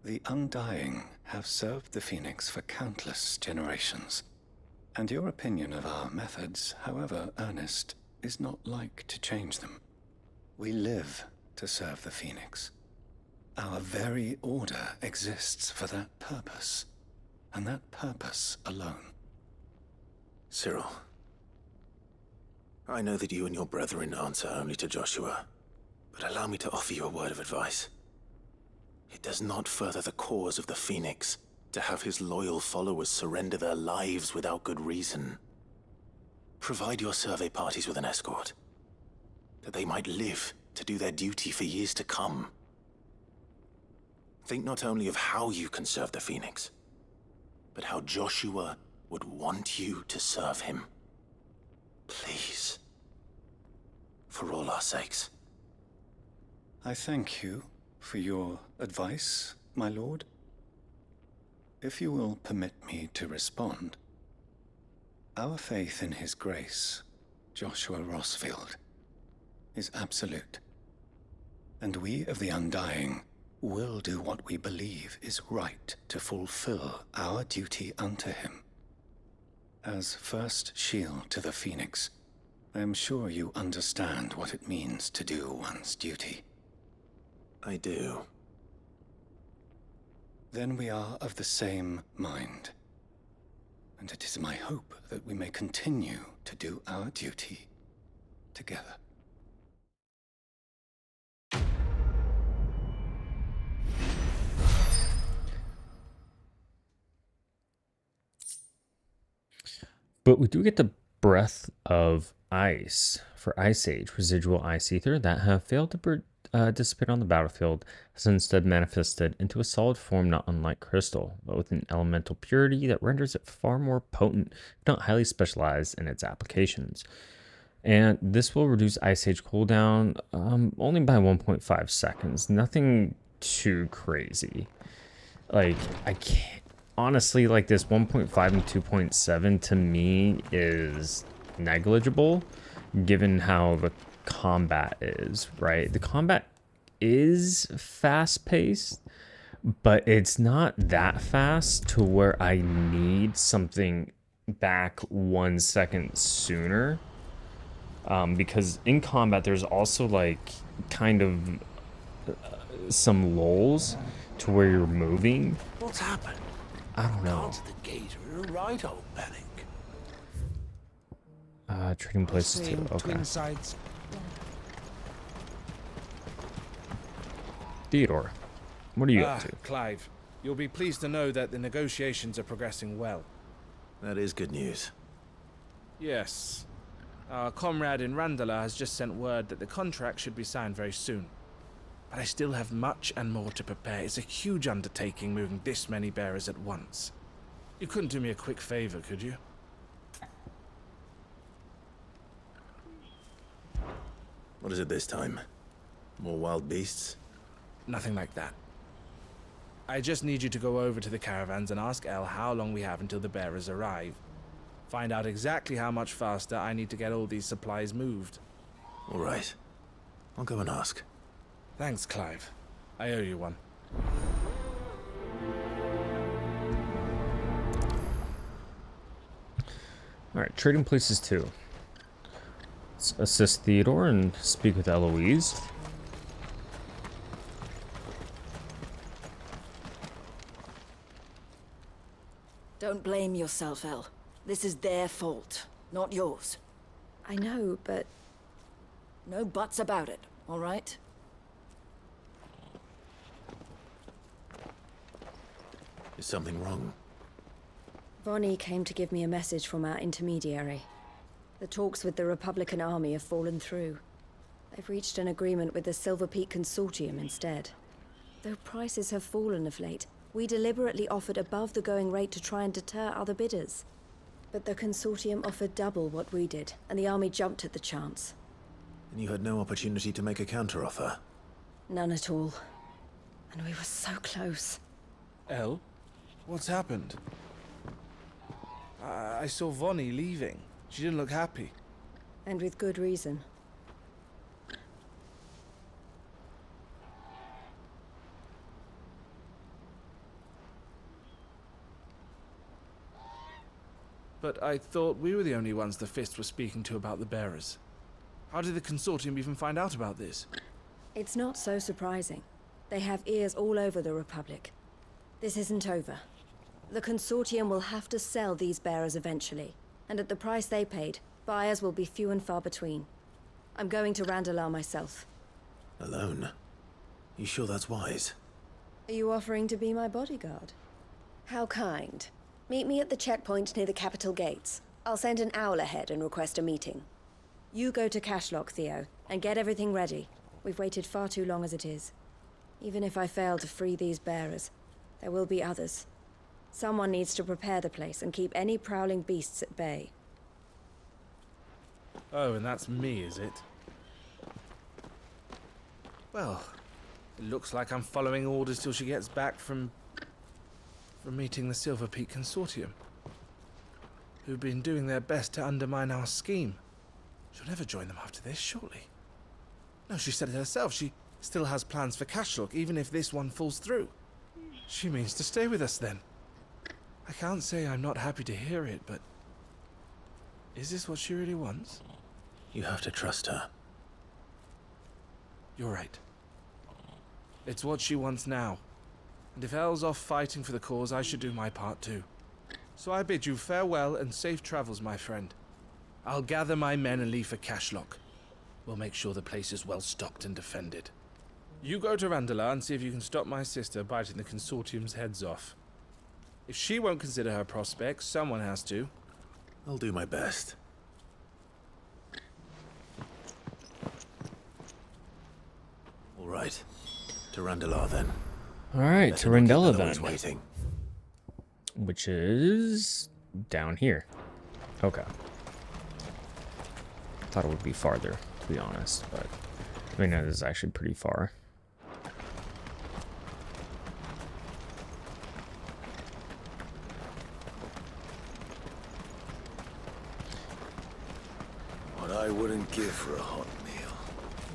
The Undying have served the Phoenix for countless generations, and your opinion of our methods, however earnest, is not like to change them. We live to serve the Phoenix. Our very order exists for that purpose, and that purpose alone. Cyril, I know that you and your brethren answer only to Joshua, but allow me to offer you a word of advice. It does not further the cause of the Phoenix to have his loyal followers surrender their lives without good reason. Provide your survey parties with an escort, that they might live to do their duty for years to come. Think not only of how you can serve the Phoenix, but how Joshua would want you to serve him. Please. For all our sakes. I thank you for your advice, my lord. If you will permit me to respond, our faith in his grace, Joshua Rosfield, is absolute. And we of the Undying will do what we believe is right to fulfill our duty unto him. As first shield to the Phoenix, I am sure you understand what it means to do one's duty. I do. Then we are of the same mind. And it is my hope that we may continue to do our duty together. But we do get the breath of ice for Ice Age, residual ice ether that have failed to dissipate on the battlefield, has instead manifested into a solid form not unlike crystal, but with an elemental purity that renders it far more potent, if not highly specialized in its applications. And this will reduce Ice Age cooldown only by 1.5 seconds. Nothing too crazy. Like, I can't. Honestly, like this 1.5 and 2.7 to me is negligible given how the combat is, right? The combat is fast-paced, but it's not that fast to where I need something back 1 second sooner. Because in combat, there's also like kind of some lulls to where you're moving. What's happened? I don't know. The gate are right, old Bellic. Trading places too. Okay. Twin sides. Theodore, what are you up to? Clive, you'll be pleased to know that the negotiations are progressing well. That is good news. Yes. Our comrade in Randala has just sent word that the contract should be signed very soon. But I still have much and more to prepare. It's a huge undertaking moving this many bearers at once. You couldn't do me a quick favor, could you? What is it this time? More wild beasts? Nothing like that. I just need you to go over to the caravans and ask El how long we have until the bearers arrive. Find out exactly how much faster I need to get all these supplies moved. All right. I'll go and ask. Thanks, Clive. I owe you one. Alright, trading places too. Let's assist Theodore and speak with Eloise. Don't blame yourself, El. This is their fault, not yours. I know, but... No buts about it, all right? Is something wrong? Vonnie came to give me a message from our intermediary. The talks with the Republican army have fallen through. They've reached an agreement with the Silver Peak Consortium instead. Though prices have fallen of late, we deliberately offered above the going rate to try and deter other bidders. But the Consortium offered double what we did, and the army jumped at the chance. And you had no opportunity to make a counteroffer? None at all. And we were so close. El? What's happened? I saw Vonnie leaving. She didn't look happy. And with good reason. But I thought we were the only ones the Fist were speaking to about the bearers. How did the Consortium even find out about this? It's not so surprising. They have ears all over the Republic. This isn't over. The Consortium will have to sell these bearers eventually, and at the price they paid, buyers will be few and far between. I'm going to Randalar myself. Alone? You sure that's wise? Are you offering to be my bodyguard? How kind. Meet me at the checkpoint near the capital gates. I'll send an owl ahead and request a meeting. You go to Cashlock, Theo, and get everything ready. We've waited far too long as it is. Even if I fail to free these bearers, there will be others. Someone needs to prepare the place and keep any prowling beasts at bay. Oh, and that's me, is it? Well, it looks like I'm following orders till she gets back from meeting the Silver Peak Consortium, who've been doing their best to undermine our scheme. She'll never join them after this, surely. No, she said it herself. She still has plans for Cashlock, even if this one falls through. She means to stay with us, then. I can't say I'm not happy to hear it, but... is this what she really wants? You have to trust her. You're right. It's what she wants now. And if Elle's off fighting for the cause, I should do my part too. So I bid you farewell and safe travels, my friend. I'll gather my men and leave for Cashlock. We'll make sure the place is well stocked and defended. You go to Randalar and see if you can stop my sister biting the Consortium's heads off. If she won't consider her prospects, someone has to. I'll do my best. All right. To Randalar, then. All right, to Randalar, then. Waiting. Which is down here. Okay. Thought it would be farther, to be honest, but I mean, it is actually pretty far. What I wouldn't give for a hot meal.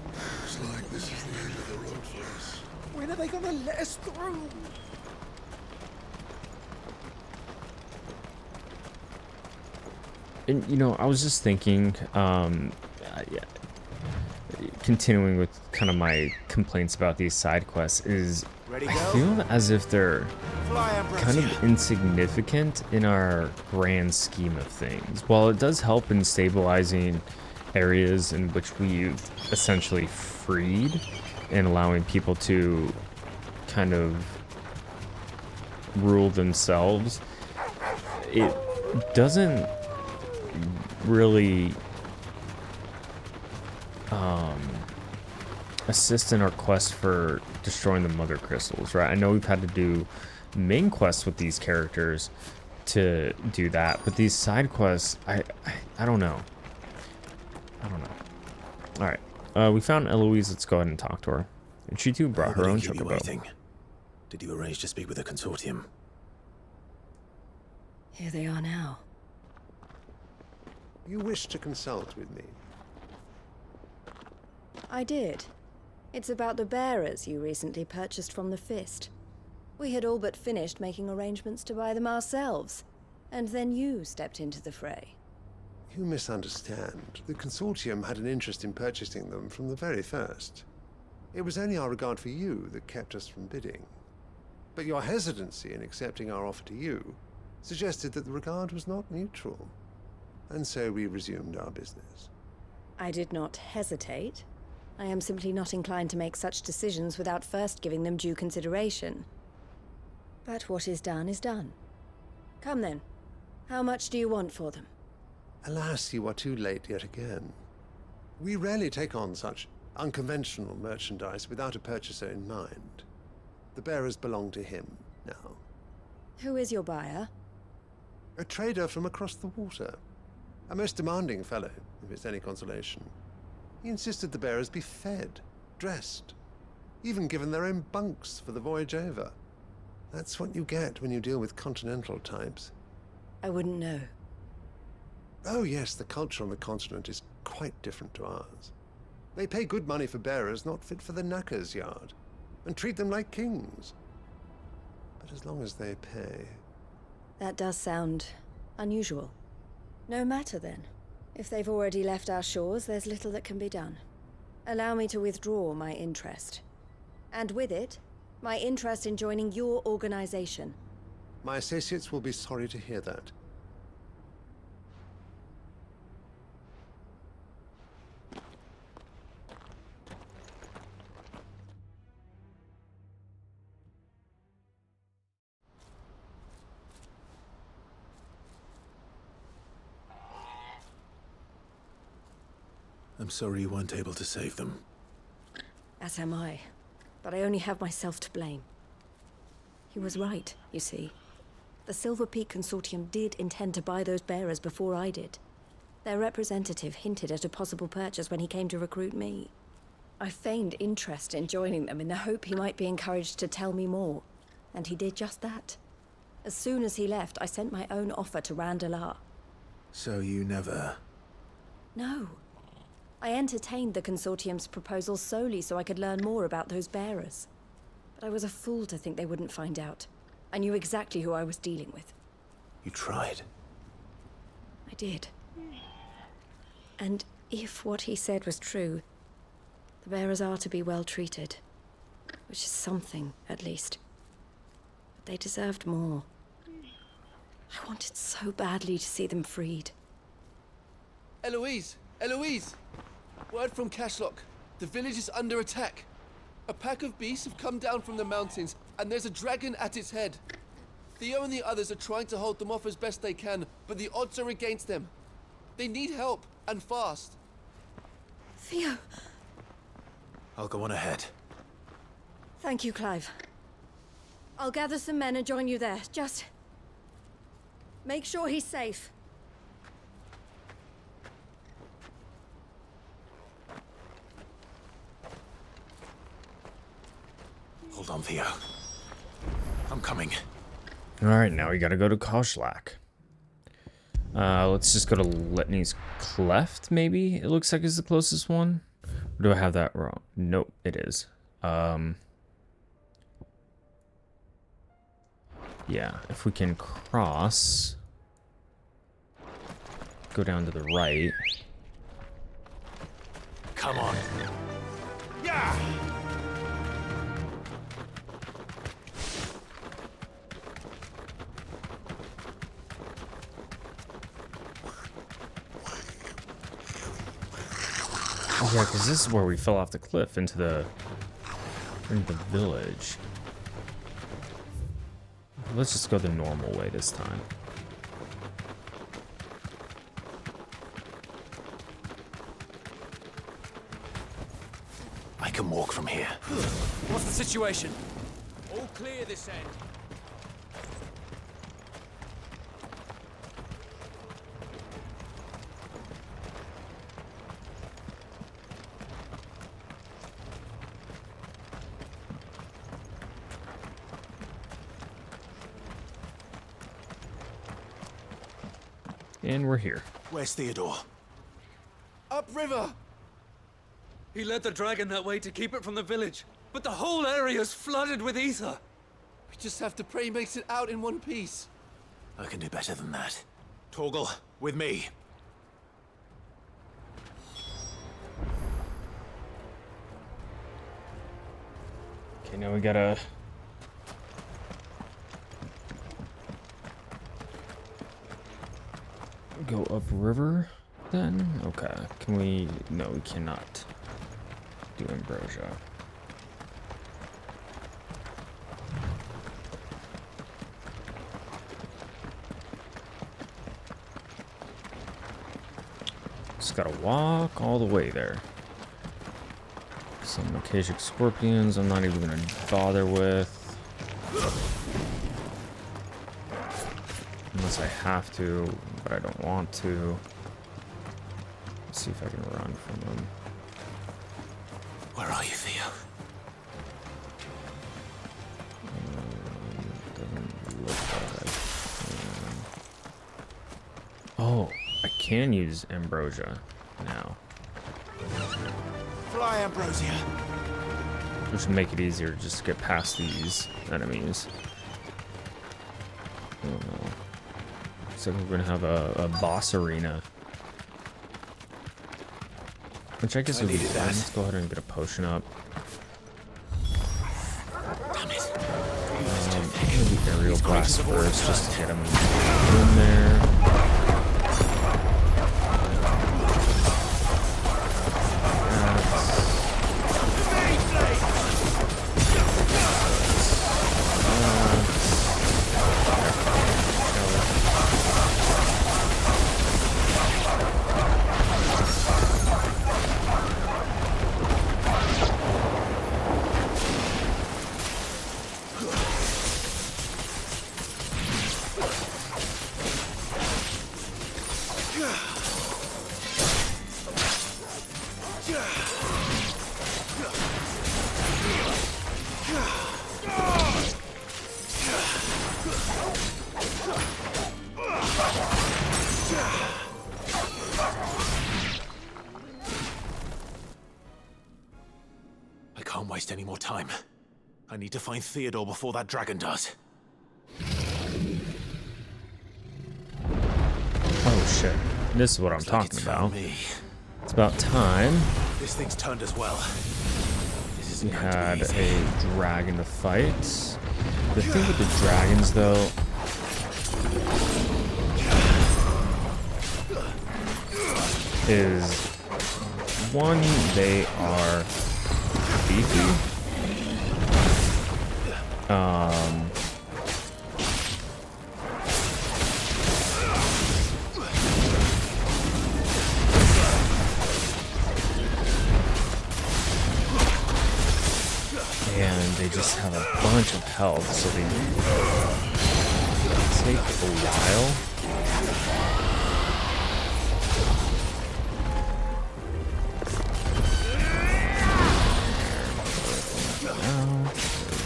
Looks like this is the end of the road for us. When are they gonna let us through? And you know, I was just thinking, continuing with kind of my complaints about these side quests, is I feel as if they're kind of insignificant in our grand scheme of things. While it does help in stabilizing areas in which we've essentially freed and allowing people to kind of rule themselves, it doesn't really assist in our quest for destroying the mother crystals, right? I know we've had to do main quests with these characters to do that, but these side quests, I don't know. All right, we found Eloise. Let's go ahead and talk to her. And she too brought her own chocobo. Did you arrange to speak with the Consortium? Here they are now. You wish to consult with me? I did. It's about the bearers you recently purchased from the Fist. We had all but finished making arrangements to buy them ourselves, and then you stepped into the fray. You misunderstand. The Consortium had an interest in purchasing them from the very first. It was only our regard for you that kept us from bidding. But your hesitancy in accepting our offer to you suggested that the regard was not mutual. And so we resumed our business. I did not hesitate. I am simply not inclined to make such decisions without first giving them due consideration. But what is done is done. Come then. How much do you want for them? Alas, you are too late yet again. We rarely take on such unconventional merchandise without a purchaser in mind. The bearers belong to him now. Who is your buyer? A trader from across the water. A most demanding fellow, if it's any consolation. He insisted the bearers be fed, dressed, even given their own bunks for the voyage over. That's what you get when you deal with continental types. I wouldn't know. Oh yes, the culture on the continent is quite different to ours. They pay good money for bearers not fit for the knacker's yard, and treat them like kings. But as long as they pay... That does sound unusual. No matter then. If they've already left our shores, there's little that can be done. Allow me to withdraw my interest. And with it, my interest in joining your organization. My associates will be sorry to hear that. I'm sorry you weren't able to save them. As am I. But I only have myself to blame. He was right, you see. The Silver Peak Consortium did intend to buy those bearers before I did. Their representative hinted at a possible purchase when he came to recruit me. I feigned interest in joining them in the hope he might be encouraged to tell me more. And he did just that. As soon as he left, I sent my own offer to Randalar. So you never... No. I entertained the Consortium's proposal solely so I could learn more about those bearers. But I was a fool to think they wouldn't find out. I knew exactly who I was dealing with. You tried. I did. And if what he said was true, the bearers are to be well treated. Which is something, at least. But they deserved more. I wanted so badly to see them freed. Eloise! Eloise! Word from Cashlock. The village is under attack. A pack of beasts have come down from the mountains, and there's a dragon at its head. Theo and the others are trying to hold them off as best they can, but the odds are against them. They need help, and fast. Theo! I'll go on ahead. Thank you, Clive. I'll gather some men and join you there. Just... make sure he's safe. Hold on, Theo. I'm coming. Alright, now we gotta go to Koshlak. Let's just go to Letney's Cleft, maybe? It looks like it's the closest one. Or do I have that wrong? Nope, it is. Yeah, if we can cross... go down to the right. Come on. Yeah! Oh yeah, because this is where we fell off the cliff into the village. Let's just go the normal way this time. I can walk from here. What's the situation? All clear this end. And we're here. Where's Theodore? Upriver! He led the dragon that way to keep it from the village, but the whole area's flooded with ether. We just have to pray he makes it out in one piece. I can do better than that. Torgal, with me. Okay, now we gotta... go upriver, then? Okay, can we... no, we cannot do Ambrosia. Just gotta walk all the way there. Some Acacic scorpions I'm not even gonna bother with. Unless I have to, but I don't want to. Let's see if I can run from them. Where are you, Theo? can use ambrosia now, Fly, Ambrosia. which will make it easier just to get past these enemies. Looks like we're gonna have a boss arena, which I guess would be fun. Let's go ahead and get a potion up. Maybe aerial blast first, just to get him in there. I can't waste any more time. I need to find Theodore before that dragon does. Oh shit. This is what I'm talking about. It's about time. This thing's turned as well. We had a dragon to fight. The thing with the dragons, though, is one, they are beefy. And they just have a bunch of health, so they take a while.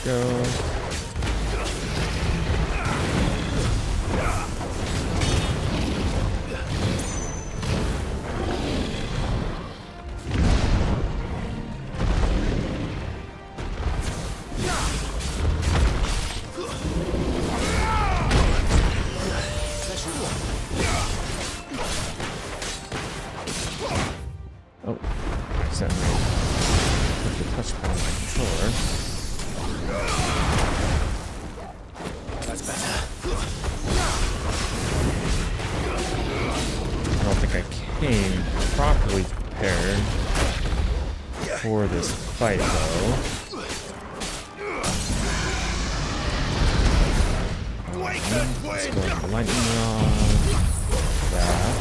There we go. Oh, accidentally put the touchpad on my controller. That's better. I don't think I came properly prepared for this fight, though. Let's go with the lightning rod. That.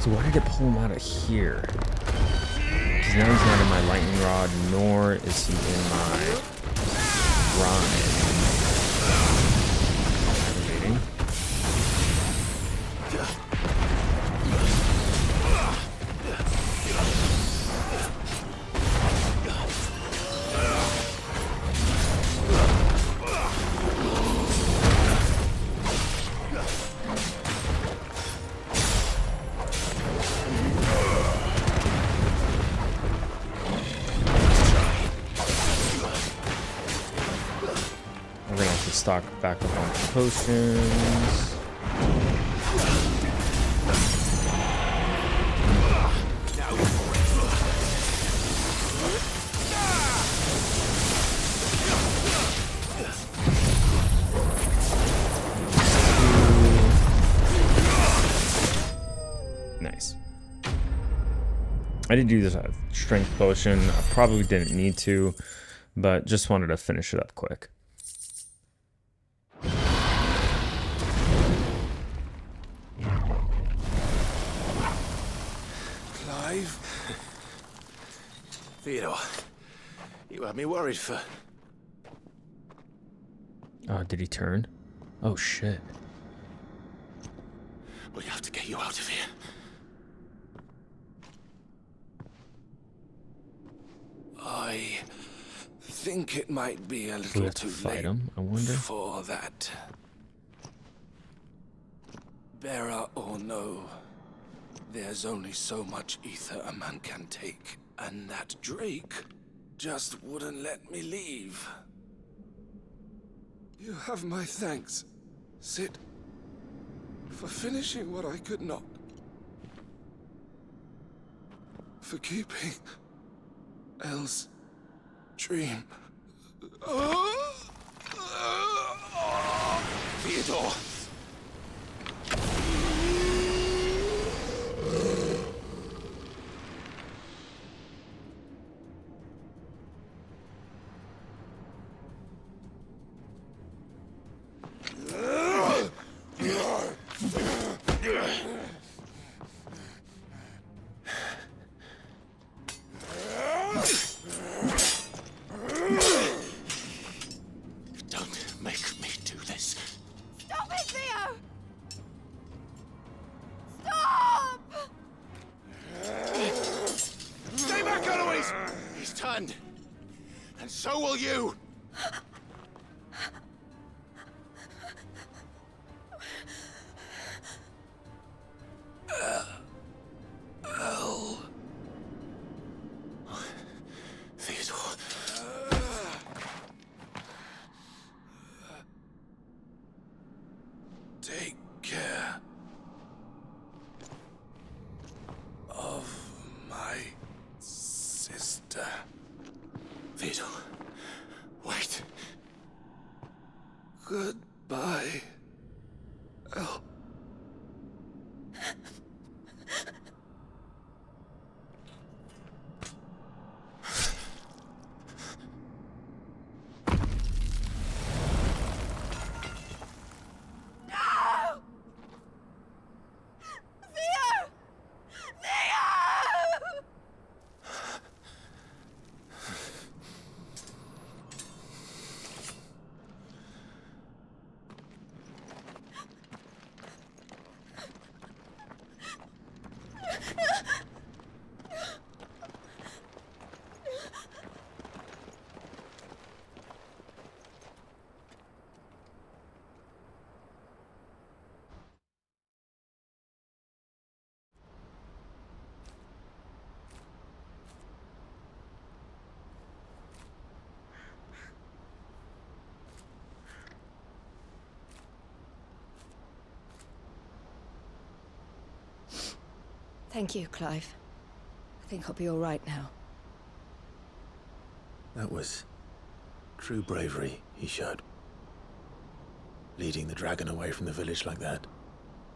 So why did it pull him out of here? Because now he's not in my lightning rod, nor is he in my ride. Aggravating. We're gonna have to stock back up on potions. Nice. I did use a strength potion. I probably didn't need to, but just wanted to finish it up quick. Clive? Theodore, you had me worried for... Oh, did he turn? Oh, shit. We have to get you out of here. I think it might be a We little have to too fight late him, I wonder. for that. Bearer or no, there's only so much ether a man can take, and that Drake just wouldn't let me leave. You have my thanks, Sid, for finishing what I could not. For keeping Elle's dream. Theodore! Don't make me do this. Stop it, Theo! Stop! Stay back, Eloise! He's turned. And so will you! Theodore. Take care of my sister. Theodore, wait. Goodbye, Elle. No! Theo! Theo! Thank you, Clive. I think I'll be all right now. That was true bravery he showed. Leading the dragon away from the village like that.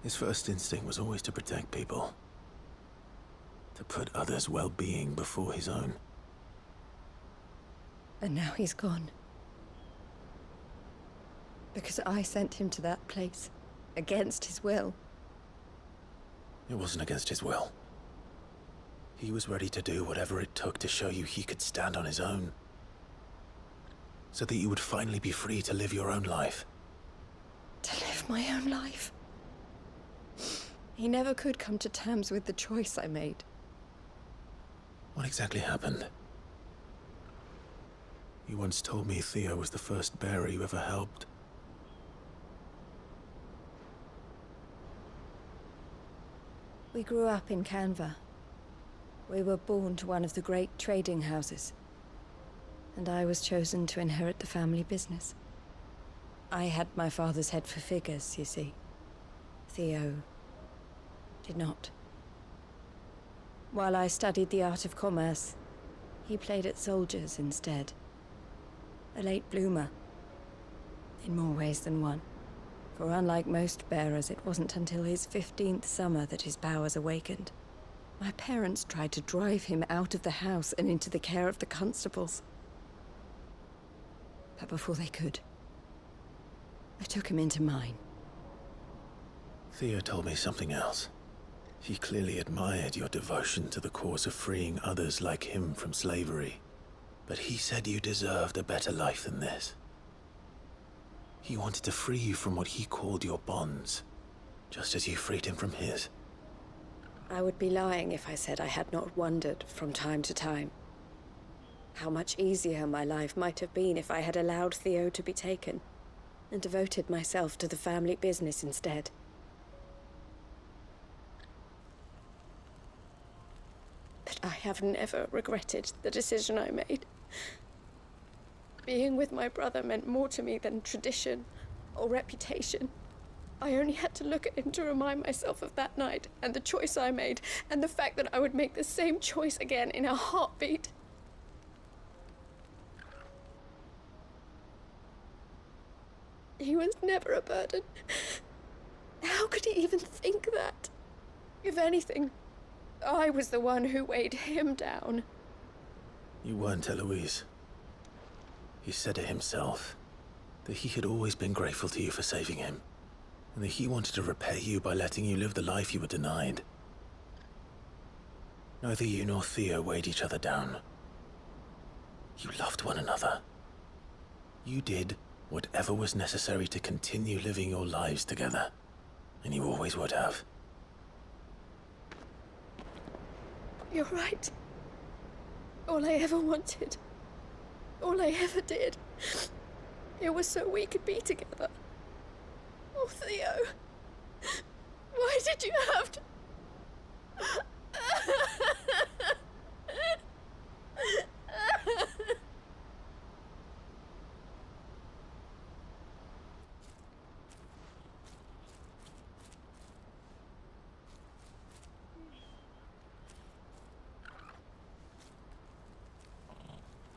His first instinct was always to protect people. To put others' well-being before his own. And now he's gone. Because I sent him to that place, against his will. It wasn't against his will. He was ready to do whatever it took to show you he could stand on his own. So that you would finally be free to live your own life. To live my own life? He never could come to terms with the choice I made. What exactly happened? You once told me Theo was the first bearer you ever helped. We grew up in Canva. We were born to one of the great trading houses. And I was chosen to inherit the family business. I had my father's head for figures, you see. Theo did not. While I studied the art of commerce, he played at soldiers instead. A late bloomer, in more ways than one. For unlike most bearers, it wasn't until his 15th summer that his powers awakened. My parents tried to drive him out of the house and into the care of the constables. But before they could, I took him into mine. Theo told me something else. He clearly admired your devotion to the cause of freeing others like him from slavery. But he said you deserved a better life than this. He wanted to free you from what he called your bonds, just as you freed him from his. I would be lying if I said I had not wondered from time to time how much easier my life might have been if I had allowed Theo to be taken and devoted myself to the family business instead. But I have never regretted the decision I made. Being with my brother meant more to me than tradition or reputation. I only had to look at him to remind myself of that night and the choice I made, and the fact that I would make the same choice again in a heartbeat. He was never a burden. How could he even think that? If anything, I was the one who weighed him down. You weren't, Eloise. He said it himself, that he had always been grateful to you for saving him, and that he wanted to repay you by letting you live the life you were denied. Neither you nor Theo weighed each other down. You loved one another. You did whatever was necessary to continue living your lives together, and you always would have. You're right. All I ever wanted, all I ever did, it was so we could be together. Oh, Theo, why did you have to...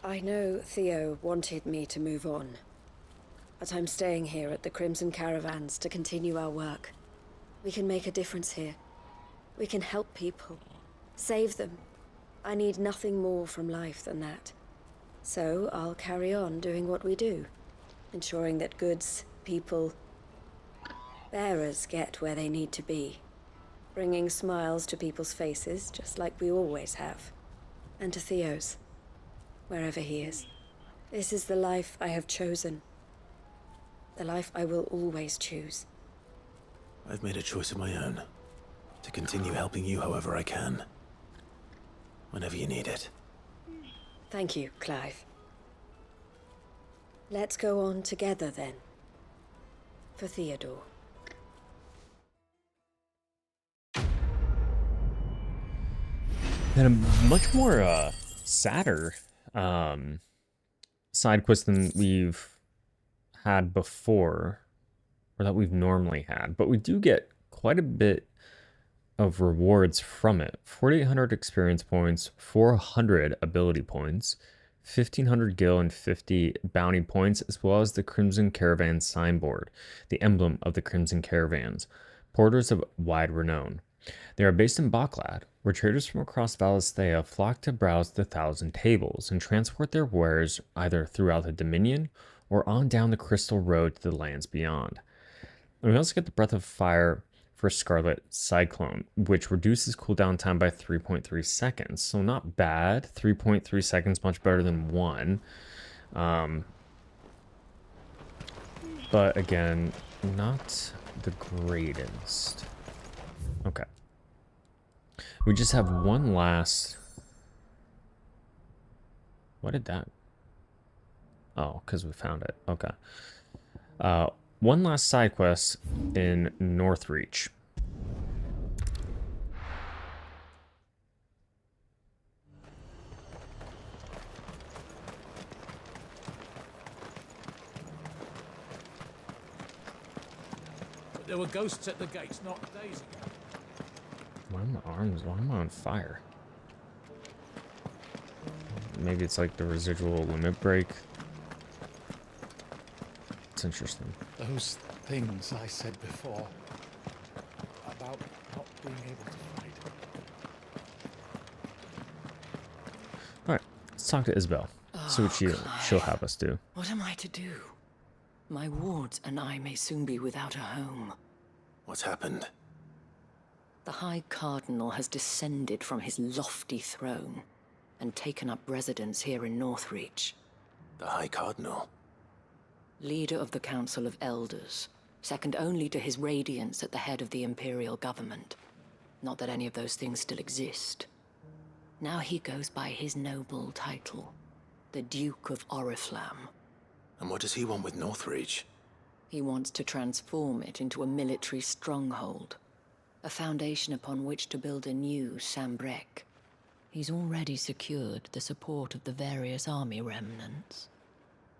I know Theo wanted me to move on, but I'm staying here at the Crimson Caravans to continue our work. We can make a difference here. We can help people, save them. I need nothing more from life than that. So I'll carry on doing what we do, ensuring that goods, people, bearers get where they need to be, bringing smiles to people's faces just like we always have, and to Theo's. Wherever he is. This is the life I have chosen. The life I will always choose. I've made a choice of my own, to continue helping you however I can, whenever you need it. Thank you, Clive. Let's go on together then. For Theodore. Then a much more sadder side quest than we've had before, or that we've normally had, but we do get quite a bit of rewards from it. 4,800 experience points, 400 ability points, 1,500 gil and 50 bounty points, as well as the Crimson Caravan signboard, the emblem of the Crimson Caravans, porters of wide renown. They are based in Baklad, where traders from across Valisthea flock to browse the 1,000 tables and transport their wares either throughout the Dominion or on down the Crystal Road to the lands beyond. And we also get the Breath of Fire for Scarlet Cyclone, which reduces cooldown time by 3.3 seconds. So not bad. 3.3 seconds, much better than 1. But again, not the greatest. Okay. We just have one last... What did that... Oh, because we found it. Okay. One last side quest in Northreach. But there were ghosts at the gates not days ago. Why are my arms? Why am I on fire? Maybe it's like the residual limit break. It's interesting. Those things I said before about not being able to fight. Alright, let's talk to Isabel. See what she'll have us do. What am I to do? My wards and I may soon be without a home. What's happened? The High Cardinal has descended from his lofty throne and taken up residence here in Northreach. The High Cardinal? Leader of the Council of Elders, second only to his Radiance at the head of the Imperial government. Not that any of those things still exist. Now he goes by his noble title, the Duke of Oriflamme. And what does he want with Northreach? He wants to transform it into a military stronghold, a foundation upon which to build a new Sanbreque. He's already secured the support of the various army remnants,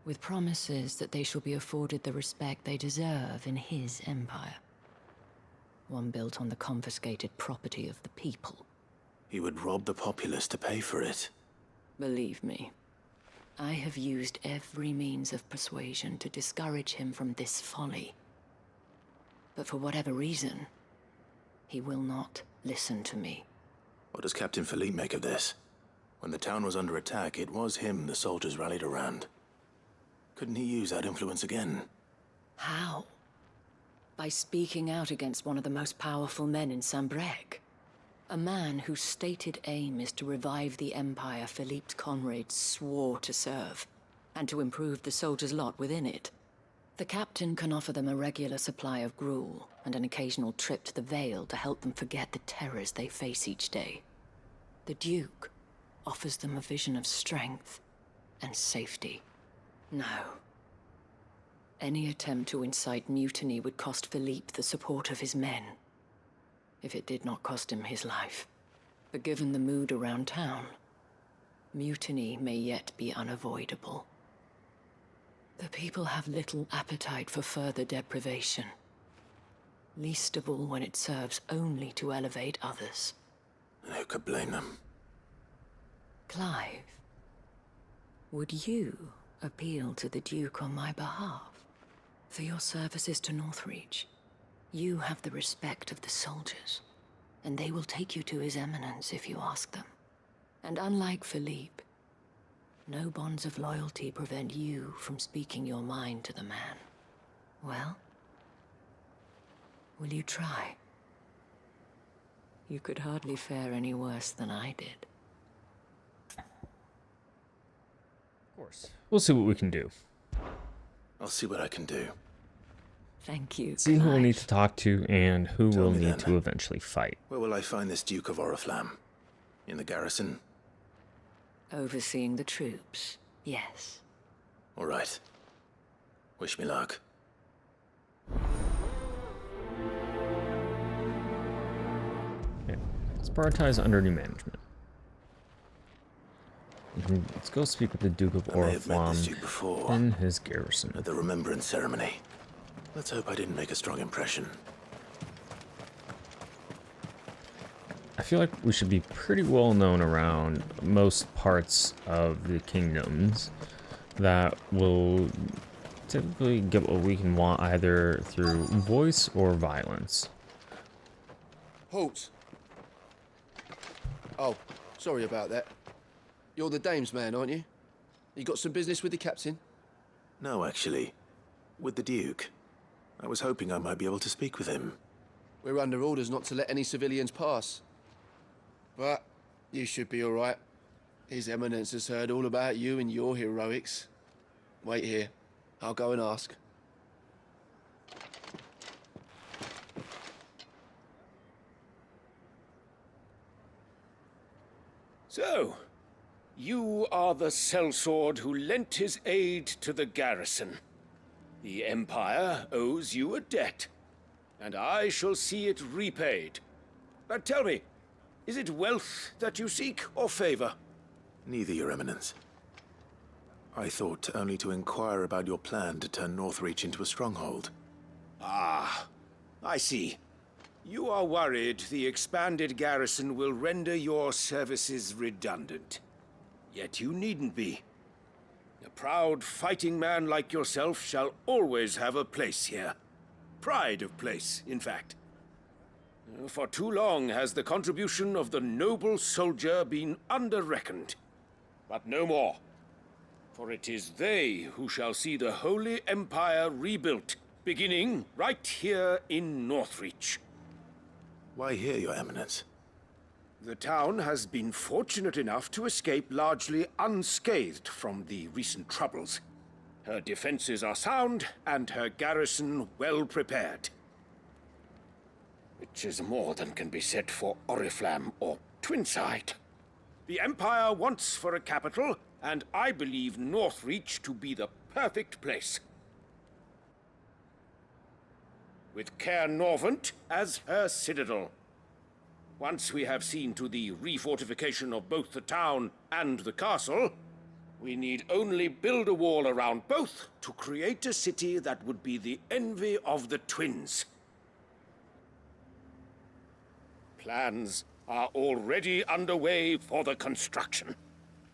with promises that they shall be afforded the respect they deserve in his empire. One built on the confiscated property of the people. He would rob the populace to pay for it. Believe me, I have used every means of persuasion to discourage him from this folly. But for whatever reason, he will not listen to me. What does Captain Philippe make of this? When the town was under attack, it was him the soldiers rallied around. Couldn't he use that influence again? How? By speaking out against one of the most powerful men in Sanbreque. A man whose stated aim is to revive the empire Philippe's comrades swore to serve, and to improve the soldiers' lot within it. The captain can offer them a regular supply of gruel, and an occasional trip to the Vale to help them forget the terrors they face each day. The Duke offers them a vision of strength and safety. No. Any attempt to incite mutiny would cost Philippe the support of his men, if it did not cost him his life. But given the mood around town, mutiny may yet be unavoidable. The people have little appetite for further deprivation, least of all when it serves only to elevate others. And who could blame them? Clive, would you appeal to the Duke on my behalf? For your services to Northreach, you have the respect of the soldiers, and they will take you to His Eminence if you ask them. And unlike Philippe, no bonds of loyalty prevent you from speaking your mind to the man. Well, will you try? You could hardly fare any worse than I did. Of course. We'll see what we can do. I'll see what I can do. Thank you. See who we'll need to talk to and who Tell we'll me need then, to eventually fight. Where will I find this Duke of Oriflamme? In the garrison? Overseeing the troops, yes. All right. Wish me luck. Okay. Let's prioritize under new management. Let's go speak with the Duke of I may have met this Oriflamme Duke before. in his garrison. At the remembrance ceremony. Let's hope I didn't make a strong impression. I feel like we should be pretty well known around most parts of the kingdoms that will typically get what we can want either through voice or violence. Halt! Oh, sorry about that. You're the dame's man, aren't you? You got some business with the captain? No, actually. With the Duke. I was hoping I might be able to speak with him. We're under orders not to let any civilians pass. But you should be all right. His Eminence has heard all about you and your heroics. Wait here. I'll go and ask. So, you are the sellsword who lent his aid to the garrison. The Empire owes you a debt, and I shall see it repaid. But tell me, is it wealth that you seek, or favor? Neither, Your Eminence. I thought only to inquire about your plan to turn Northreach into a stronghold. Ah, I see. You are worried the expanded garrison will render your services redundant. Yet you needn't be. A proud fighting man like yourself shall always have a place here. pride of place, in fact. For too long has the contribution of the noble soldier been under-reckoned. But no more. For it is they who shall see the Holy Empire rebuilt, beginning right here in Northreach. Why here, Your Eminence? The town has been fortunate enough to escape largely unscathed from the recent troubles. Her defenses are sound, and her garrison well prepared. Which is more than can be said for Oriflamme or Twinside. The Empire wants for a capital, and I believe Northreach to be the perfect place. With Caer Norvent as her citadel. Once we have seen to the refortification of both the town and the castle, we need only build a wall around both to create a city that would be the envy of the twins. Plans are already underway for the construction.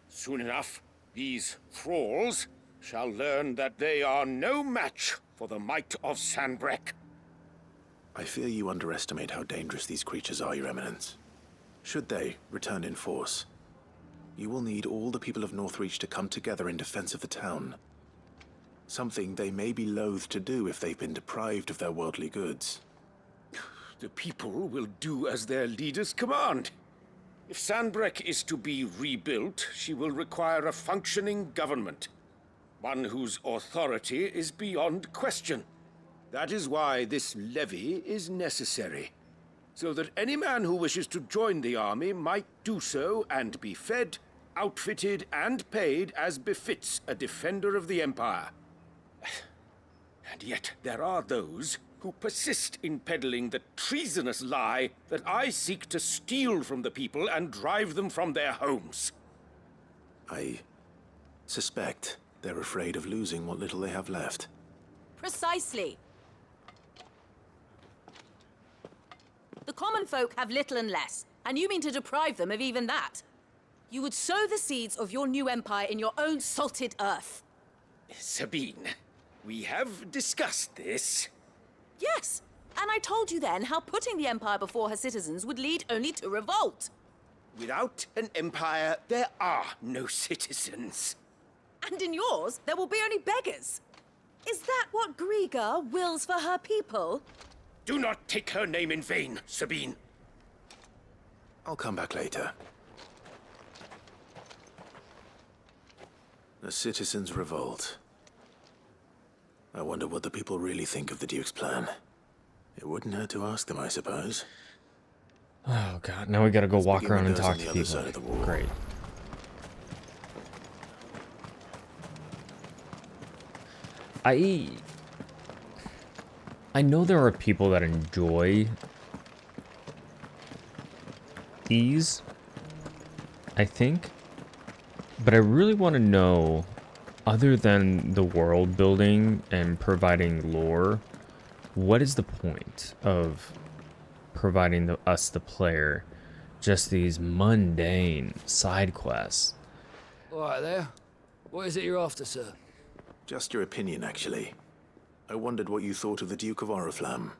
Soon enough, these thralls shall learn that they are no match for the might of Sanbreque. I fear you underestimate how dangerous these creatures are, Your Eminence. Should they return in force, you will need all the people of Northreach to come together in defense of the town. Something they may be loath to do if they've been deprived of their worldly goods. The people will do as their leaders command. If Sanbreque is to be rebuilt, she will require a functioning government. One whose authority is beyond question. That is why this levy is necessary. So that any man who wishes to join the army might do so and be fed, outfitted, and paid as befits a defender of the Empire. And yet there are those who persist in peddling the treasonous lie that I seek to steal from the people and drive them from their homes. I suspect they're afraid of losing what little they have left. Precisely. The common folk have little and less, and you mean to deprive them of even that. You would sow the seeds of your new empire in your own salted earth. Sabine, we have discussed this. Yes, and I told you then how putting the empire before her citizens would lead only to revolt. Without an empire, there are no citizens. And in yours, there will be only beggars. Is that what Griga wills for her people? Do not take her name in vain, Sabine. I'll come back later. The citizens revolt. I wonder what the people really think of the Duke's plan. It wouldn't hurt to ask them, I suppose. Oh god, now we gotta go walk around and talk to people. Great. I know there are people that enjoy these, I think, but I really want to know, other than the world building and providing lore, what is the point of providing us, the player, just these mundane side quests? All right there. What is it you're after, sir? Just your opinion, actually. I wondered what you thought of the Duke of Oriflamme.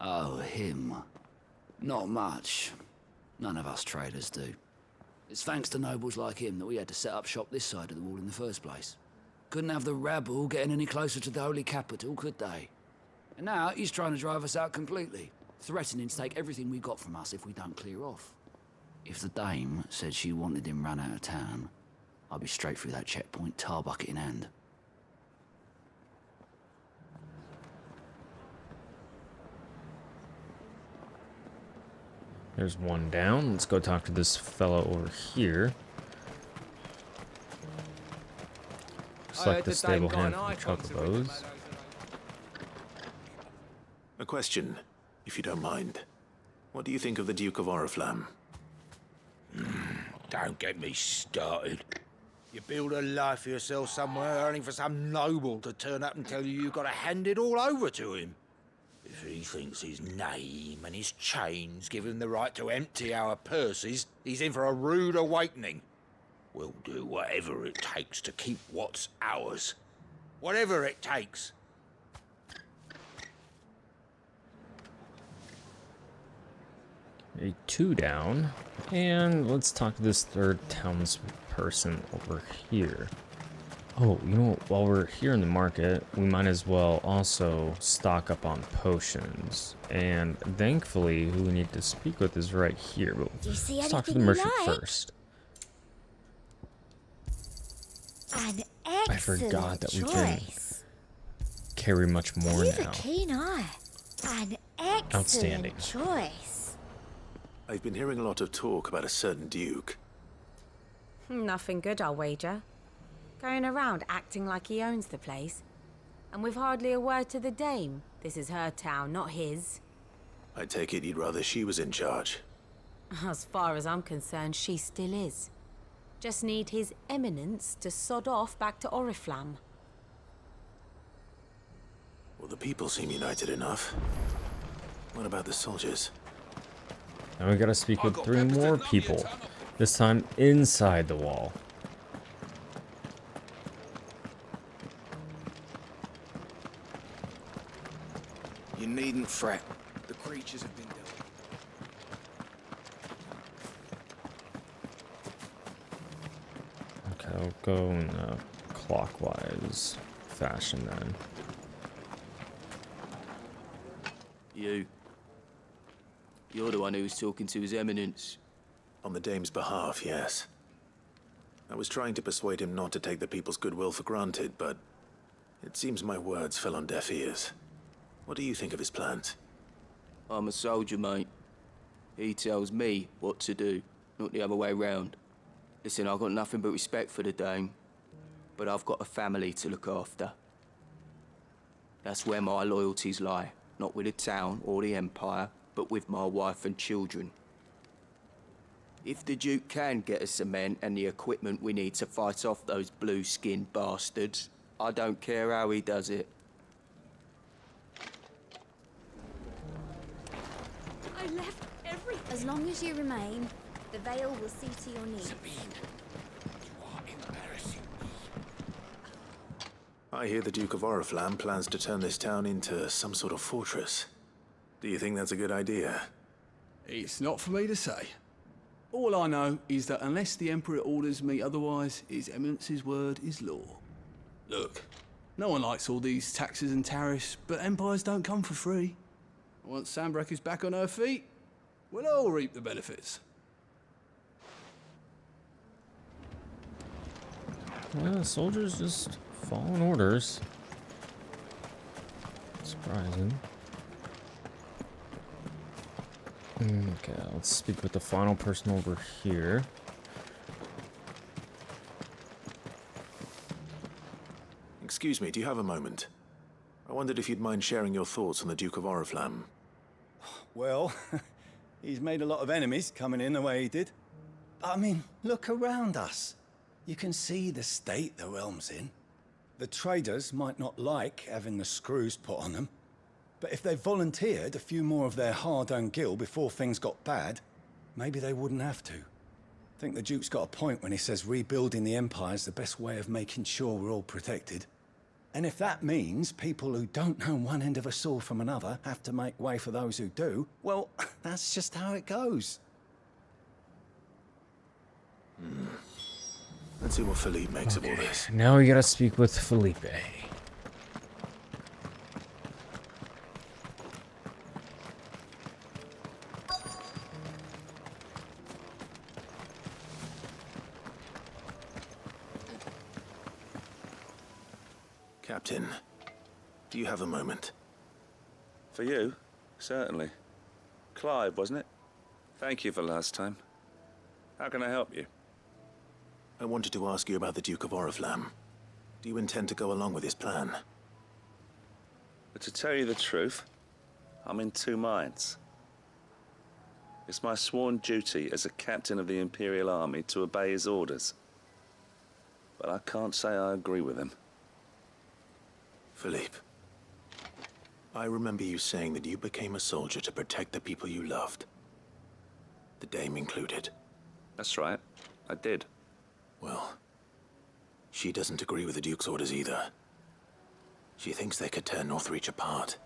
Oh, him. Not much. None of us traders do. It's thanks to nobles like him that we had to set up shop this side of the wall in the first place. Couldn't have the rabble getting any closer to the holy capital, could they? And now he's trying to drive us out completely, threatening to take everything we got from us if we don't clear off. If the dame said she wanted him run out of town, I'd be straight through that checkpoint, tar bucket in hand. There's one down. Let's go talk to this fella over here. Select the stable hand from Chocobos. A question, if you don't mind. What do you think of the Duke of Oriflamme? Don't get me started. You build a life for yourself somewhere, only for some noble to turn up and tell you you've got to hand it all over to him. If he thinks his name and his chains give him the right to empty our purses, he's in for a rude awakening. We'll do whatever it takes to keep what's ours. Whatever it takes. a 2 down. And let's talk to this third townsperson over here. Oh, you know what? While we're here in the market, we might as well also stock up on potions. And thankfully, who we need to speak with is right here. But Do you see let's talk to the anything you merchant like? first. An I forgot excellent that we can choice. carry much more You've now. a keen eye. An excellent Outstanding. choice. I've been hearing a lot of talk about a certain duke. Nothing good, I'll wager. Going around acting like he owns the place. And with hardly a word to the dame. This is her town, not his. I take it you'd rather she was in charge. As far as I'm concerned, she still is. Just need his eminence to sod off back to Oriflamme. Well, the people seem united enough. What about the soldiers? Now we gotta speak with 3 more people. This time inside the wall. You needn't fret. The creatures have been dealt. Okay, I'll go in a clockwise fashion then. You're the one who was talking to His Eminence. On the dame's behalf, yes. I was trying to persuade him not to take the people's goodwill for granted, but it seems my words fell on deaf ears. What do you think of his plans? I'm a soldier, mate. He tells me what to do, not the other way round. Listen, I've got nothing but respect for the dame, but I've got a family to look after. That's where my loyalties lie, not with the town or the Empire, but with my wife and children. If the Duke can get us cement and the equipment we need to fight off those blue-skinned bastards, I don't care how he does it. I left everything. As long as you remain, the veil will see to your needs. I hear the Duke of Oriflamme plans to turn this town into some sort of fortress. Do you think that's a good idea? It's not for me to say. All I know is that unless the Emperor orders me otherwise, His Eminence's word is law. Look, no one likes all these taxes and tariffs, but empires don't come for free. Once Sanbreque is back on her feet, we'll all reap the benefits. Well, soldiers just following orders. Surprising. Okay, let's speak with the final person over here. Excuse me, do you have a moment? I wondered if you'd mind sharing your thoughts on the Duke of Oriflamme. Well, he's made a lot of enemies coming in the way he did. I mean, look around us. You can see the state the realm's in. The traders might not like having the screws put on them, but if they volunteered a few more of their hard-earned gil before things got bad, maybe they wouldn't have to. I think the Duke's got a point when he says rebuilding the Empire is the best way of making sure we're all protected. And if that means people who don't know one end of a sword from another have to make way for those who do, well, that's just how it goes. Let's see what Philippe makes of all this. Now we gotta speak with Felipe. Captain, do you have a moment? For you? Certainly. Clive, wasn't it? Thank you for last time. How can I help you? I wanted to ask you about the Duke of Oriflamme. Do you intend to go along with his plan? But to tell you the truth, I'm in 2 minds. It's my sworn duty as a captain of the Imperial Army to obey his orders. But I can't say I agree with him. Philippe, I remember you saying that you became a soldier to protect the people you loved. The dame included. That's right, I did. Well, she doesn't agree with the Duke's orders either. She thinks they could tear Northreach apart.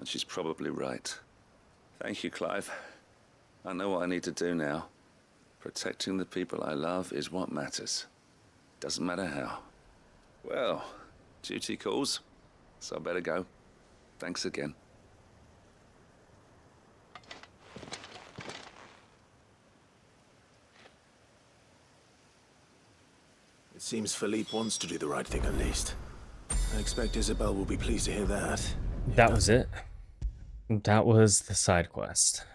and she's probably right. Thank you, Clive. I know what I need to do now. Protecting the people I love is what matters. Doesn't matter how. Well, duty calls, so I better go. Thanks again. It seems Philippe wants to do the right thing at least. I expect Isabel will be pleased to hear that. That was it. That was the side quest.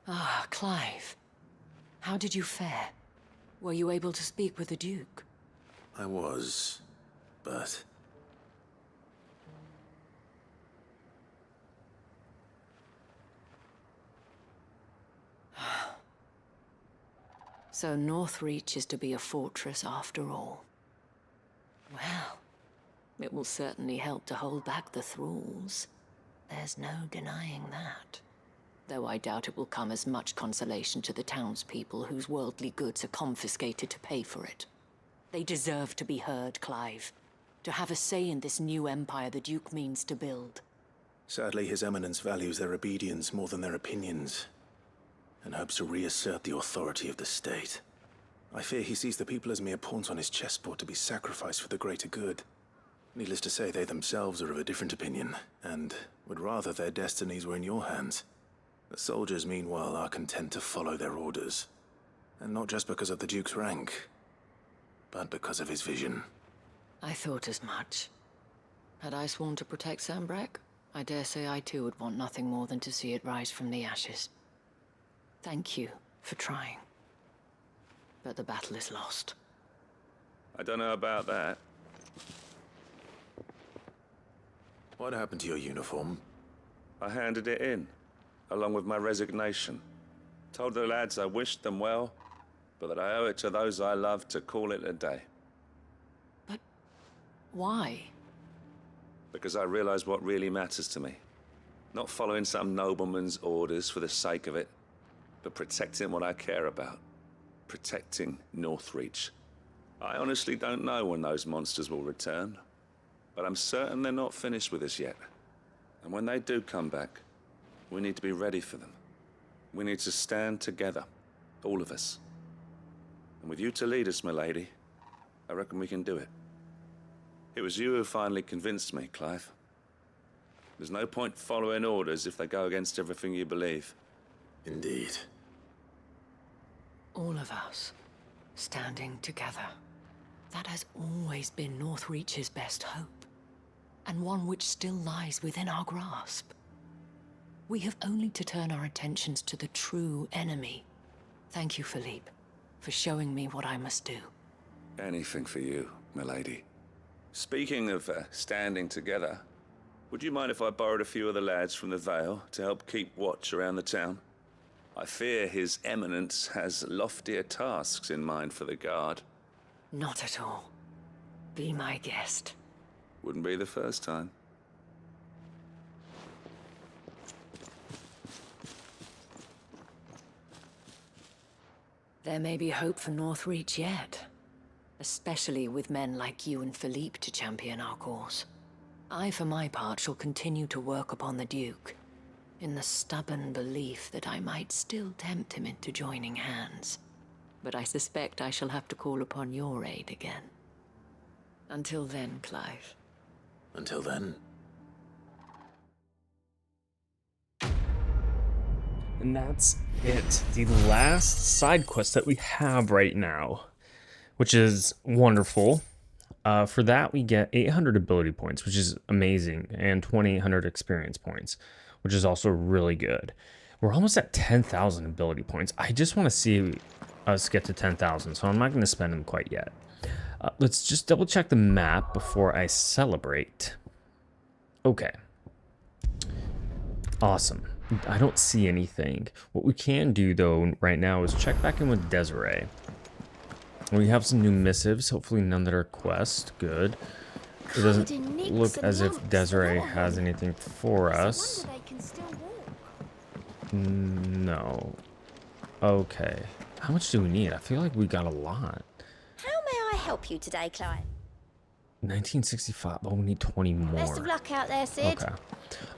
Ah, Clive. How did you fare? Were you able to speak with the Duke? I was, but... So Northreach is to be a fortress after all. Well, it will certainly help to hold back the thralls. There's no denying that. Though I doubt it will come as much consolation to the townspeople whose worldly goods are confiscated to pay for it. They deserve to be heard, Clive. To have a say in this new empire the Duke means to build. Sadly, His Eminence values their obedience more than their opinions, and hopes to reassert the authority of the state. I fear he sees the people as mere pawns on his chessboard to be sacrificed for the greater good. Needless to say, they themselves are of a different opinion, and would rather their destinies were in your hands. The soldiers, meanwhile, are content to follow their orders. And not just because of the Duke's rank, but because of his vision. I thought as much. Had I sworn to protect Sanbreque, I dare say I too would want nothing more than to see it rise from the ashes. Thank you for trying. But the battle is lost. I don't know about that. What happened to your uniform? I handed it in, along with my resignation. Told the lads I wished them well, but that I owe it to those I love to call it a day. But why? Because I realize what really matters to me. Not following some nobleman's orders for the sake of it, but protecting what I care about. Protecting Northreach. I honestly don't know when those monsters will return, but I'm certain they're not finished with us yet. And when they do come back, we need to be ready for them. We need to stand together, all of us. And with you to lead us, milady, I reckon we can do it. It was you who finally convinced me, Clive. There's no point following orders if they go against everything you believe. Indeed. All of us, standing together. That has always been Northreach's best hope, and one which still lies within our grasp. We have only to turn our attentions to the true enemy. Thank you, Philippe, for showing me what I must do. Anything for you, milady. Speaking of standing together, would you mind if I borrowed a few of the lads from the Vale to help keep watch around the town? I fear His Eminence has loftier tasks in mind for the guard. Not at all. Be my guest. Wouldn't be the first time. There may be hope for Northreach yet. Especially with men like you and Philippe to champion our cause. I, for my part, shall continue to work upon the Duke, in the stubborn belief that I might still tempt him into joining hands. But I suspect I shall have to call upon your aid again. Until then, Clive. Until then. And that's it. The last side quest that we have right now, which is wonderful. For that, we get 800 ability points, which is amazing, and 2,800 experience points, which is also really good. We're almost at 10,000 ability points. I just want to see us get to 10,000, so I'm not going to spend them quite yet. Let's just double check the map before I celebrate. Okay. Awesome. I don't see anything. What we can do, though, right now is check back in with Desiree. We have some new missives, hopefully none that are quest. Good. It doesn't look as if Desiree has anything for us. No. Okay. How much do we need? I feel like we got a lot. How may I help you today, Clive? 1965. Oh, we need 20 more. Best of luck out there, Sid. Okay.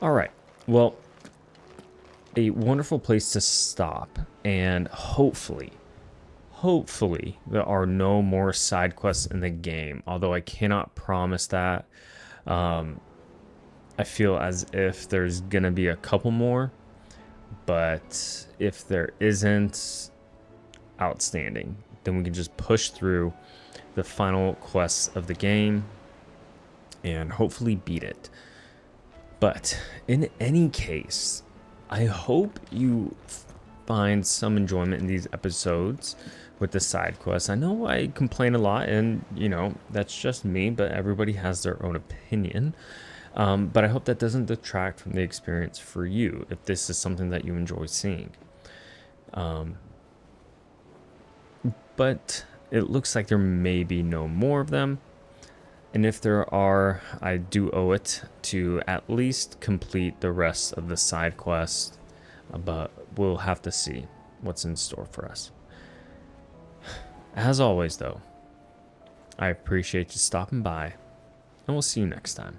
All right. Well, a wonderful place to stop, and hopefully there are no more side quests in the game, although I cannot promise that. I feel as if there's gonna be a couple more, but if there isn't, outstanding, then we can just push through the final quests of the game and hopefully beat it. But in any case, I hope you find some enjoyment in these episodes with the side quests. I know I complain a lot, and you know, that's just me, but everybody has their own opinion. But I hope that doesn't detract from the experience for you if this is something that you enjoy seeing. But it looks like there may be no more of them. And if there are, I do owe it to at least complete the rest of the side quest. But we'll have to see what's in store for us. As always, though, I appreciate you stopping by, and we'll see you next time.